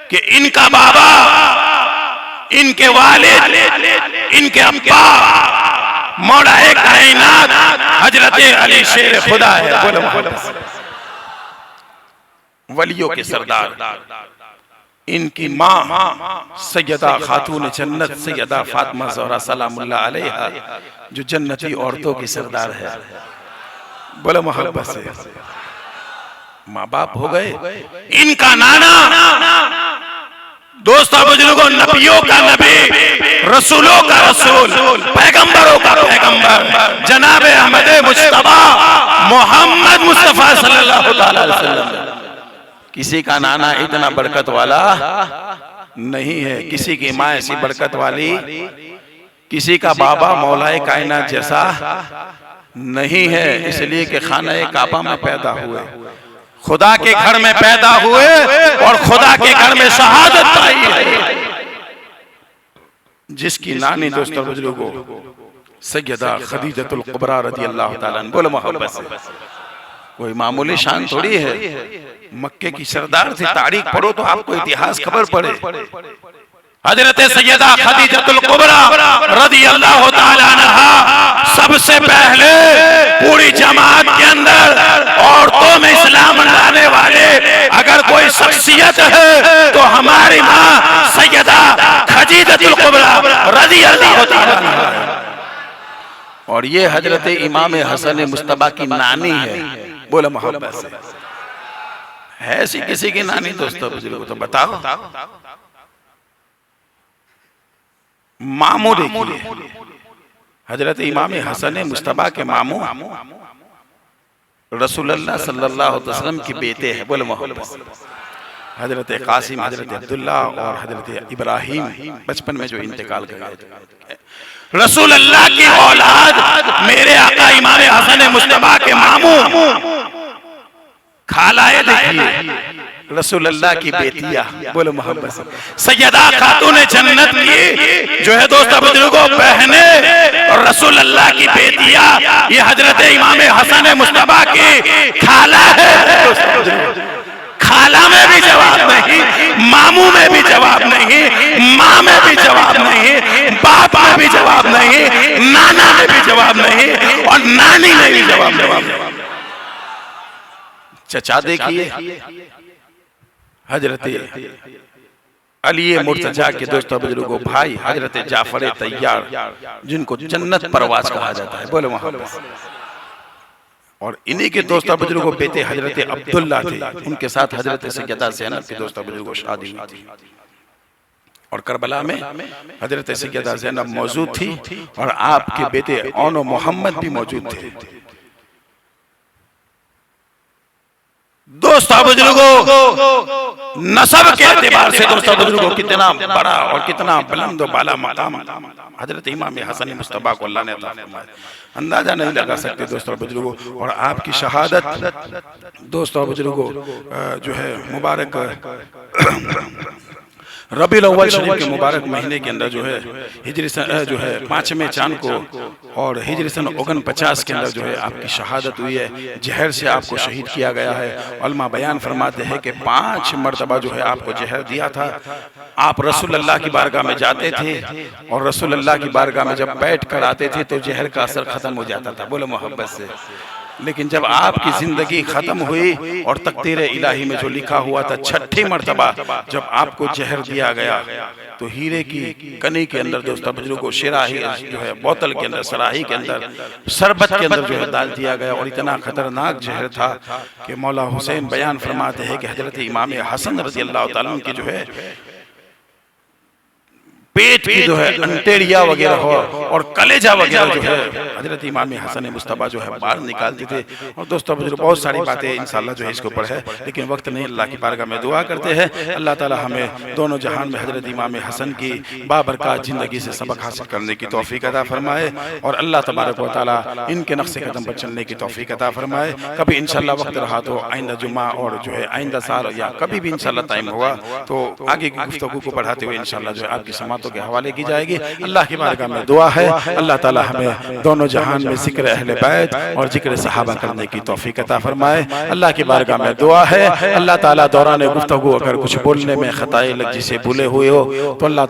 कि इनका बाबा, इनके वालिद, इनके अब्बा मौलाए कायनात हजरत अली शेर खुदा है। बोलो वलियों के सरदार। इनकी माँ सैयदा खातून जन्नत सैयदा फातिमा ज़हरा सलामुल्लाह अलैहा जो जन्नती औरतों की सरदार है। बोलो मोहब्बत से। माँ बाप हो गए। इनका नाना दोस्तों बुजुर्गों, नबियों का नबी, रसूलों का रसूल, पैगंबरों का पैगंबर जनाब अहमद मुस्तफा मोहम्मद मुस्तफा सल्लल्लाहु अलैहि वसल्लम। किसी का नाना इतना बरकत वाला नहीं है, किसी की माँ ऐसी बरकत वाली, किसी का बाबा मौलाए कायनात जैसा नहीं है। इसलिए कि खाना काबा में पैदा हुए, खुदा के घर में पैदा हुए और खुदा के घर में शहादत पाई है। जिसकी नानी दोस्तों बुजुर्गों सैयदा खदीजतुल कुबरा रज़ी अल्लाह ताला अन्हा। बोलो मोहब्बत से। कोई मामूली शान थोड़ी है, मक्के की सरदार थी। तारीख पढ़ो तो आपको इतिहास खबर पड़े। हजरत सैयदा खदीजतुल कुबरा रज़ी अल्लाह ताला अन्हा सबसे पहले पूरी जमात के अंदर औरतों में इस्लाम लाने वाले अगर कोई शख्सियत है तो हमारी माँ सैयदा खदीजतुल कुबरा रज़ी अल्लाह ताला अन्हा है। और ये हजरत इमाम हसन मुस्तबा की नानी है। बोलो मोहब्बत से। है ऐसी किसी की नानी दोस्तों बुजुर्गों? तो बताओ। मामू देखिए, हजरत इमाम हसन मुस्तबा के मामू रसूलुल्लाह सल्लल्लाहु अलैहि वसल्लम के बेटे हैं। बोलो मोहब्बत से। हजरत कासिम, हजरत अब्दुल्ला और हजरत इब्राहिम बचपन में जो इंतकाल कर गए। रसूलुल्लाह की औलाद मेरे आका इमाम हसन मुस्तबा के मामू खालाए देखिए रसूलुल्लाह की बेटियां। बोलो मोहब्बत से। सैयदा खातून जन्नत की जो है दोस्तों बुजुर्गों बहने और रसूलुल्लाह की बेटियां, ये हजरत इमाम हसन मुस्तबा की खाला है। खाला में भी जवाब नहीं, मामू में भी जवाब नहीं, माँ में भी जवाब नहीं, बाप में भी जवाब नहीं, नाना में भी जवाब नहीं और नानी में भी जवाब नहीं। चचा देखिए हजरत अली मुर्तजा के दोस्तों बुजुर्गों भाई हजरत जाफर तैयार जिनको जन्नत परवाज कहा जाता है। बोलो मोहब्बत। और इन्हीं के दोस्तों बुजुर्गों बेटे हजरत अब्दुल्ला थे, उनके साथ हजरत सैयदा ज़ैनब के दोस्तों बुजुर्गों शादी हुई थी। और करबला में हजरत सैयदा ज़ैनब मौजूद थी और आपके बेटे औनो मोहम्मद भी मौजूद थे। दोस्तों बुजुर्गों नसब के एतबार से दोस्तों बुजुर्गों कितना बड़ा और कितना बुलंद और बाला मकाम हजरत इमाम हसन मुस्तबा को अल्लाह ने अता फरमाया, अंदाजा नहीं लगा सकते दोस्तों बुजुर्गों। और आपकी शहादत दोस्तों बुजुर्गों जो है मुबारक रबीउल अव्वल शरीफ के मुबारक महीने के अंदर जो है हिजरी जो है 5वें चांद को और हिजरी सन 49 के अंदर जो है आपकी शहादत हुई है। जहर से आपको शहीद किया गया है। उलमा बयान फरमाते हैं कि 5 मरतबा जो है आपको जहर दिया था। आप रसूलुल्लाह की बारगाह में जाते थे और रसूलुल्लाह की बारगाह में जब बैठ कर आते थे तो जहर का असर खत्म हो जाता था। बोलो मोहब्बत से। लेकिन जब आपकी जिंदगी खत्म हुई और तकदीर इलाही में जो लिखा हुआ था 6ठी मरतबा जब आपको जहर दिया गया तो हीरे की कनी के अंदर दोस्तों बुजुर्गों शिराही जो है बोतल के अंदर सराही के अंदर शरबत के अंदर जो है डाल दिया गया। और इतना खतरनाक जहर था कि मौला हुसैन बयान फरमाते हैं कि हजरत इमाम हसन रज़ी अल्लाह ताला की जो है पेट की जो है अंतेड़िया वगैरह हो और कलेजा वगैरह जो है हजरत इमाम हसन मुस्तफा जो है बाहर निकालते थे। और दोस्तों बुजुर्ग बहुत सारी बातें इंशाअल्लाह जो है इसके ऊपर है, लेकिन वक्त नहीं। अल्लाह की बारगाह में दुआ करते हैं अल्लाह ताला हमें दोनों जहान में हजरत इमाम हसन की बाबरकत जिंदगी से सबक हासिल करने की तौफीक अता फरमाए और अल्लाह तबारक व तआला इनके नक्शे कदम पर चलने की तौफीक अता फरमाए। कभी इंशाअल्लाह वक्त रहा तो आइंदा जुम्मा और जो है आइंदा साल या कभी भी इंशाअल्लाह टाइम होगा तो आगे की गुफ्तगू को बढ़ाते हुए इंशाअल्लाह जो है आपकी समातों के हवाले की जाएगी। अल्लाह की बारगाह में दुआ है अल्लाह ताला हमें दोनों जहान में जिक्र अहले बैत और जिक्र सहाबा करने की तौफीक अता फरमाए। अल्लाह की बारगाह में दुआ है अल्लाह ताला दौरान गुफ्तगू अगर कुछ बोलने में खताए लग जिसे भूले हुए हो तो अल्लाह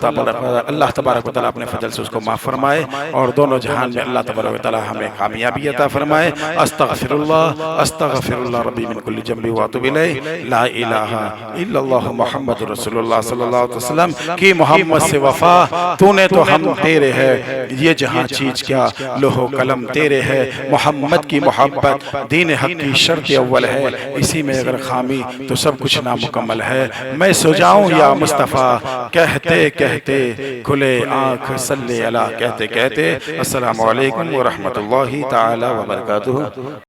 तबारक व तआला अपने फजल से उसको माफ फरमाए और दोनों जहान में अल्लाह तबारक व तआला हमें कामयाबी अता फरमाए। अस्तगफिरुल्लाह रब्बी मिन कुल्ली जम्बि व अतूबु इलैहि ला इलाहा इल्लल्लाह मुहम्मदुर रसूलुल्लाह सल्लल्लाहु अलैहि वसल्लम की मोहम्मद से वफा तूने तो हम तेरे है ये जहां चीज क्या लोहो कलम तेरे है। मोहम्मद की मोहब्बत दीन हक की शर्त अव्वल है, इसी में अगर खामी तो सब कुछ नामुकम्मल है। मैं सो जाऊं या मुस्तफ़ा कहते कहते खुले आँख सल्ले अला कहते कहते। अस्सलामु अलैकुम व रहमतुल्लाहि ताला व बरकातुहू।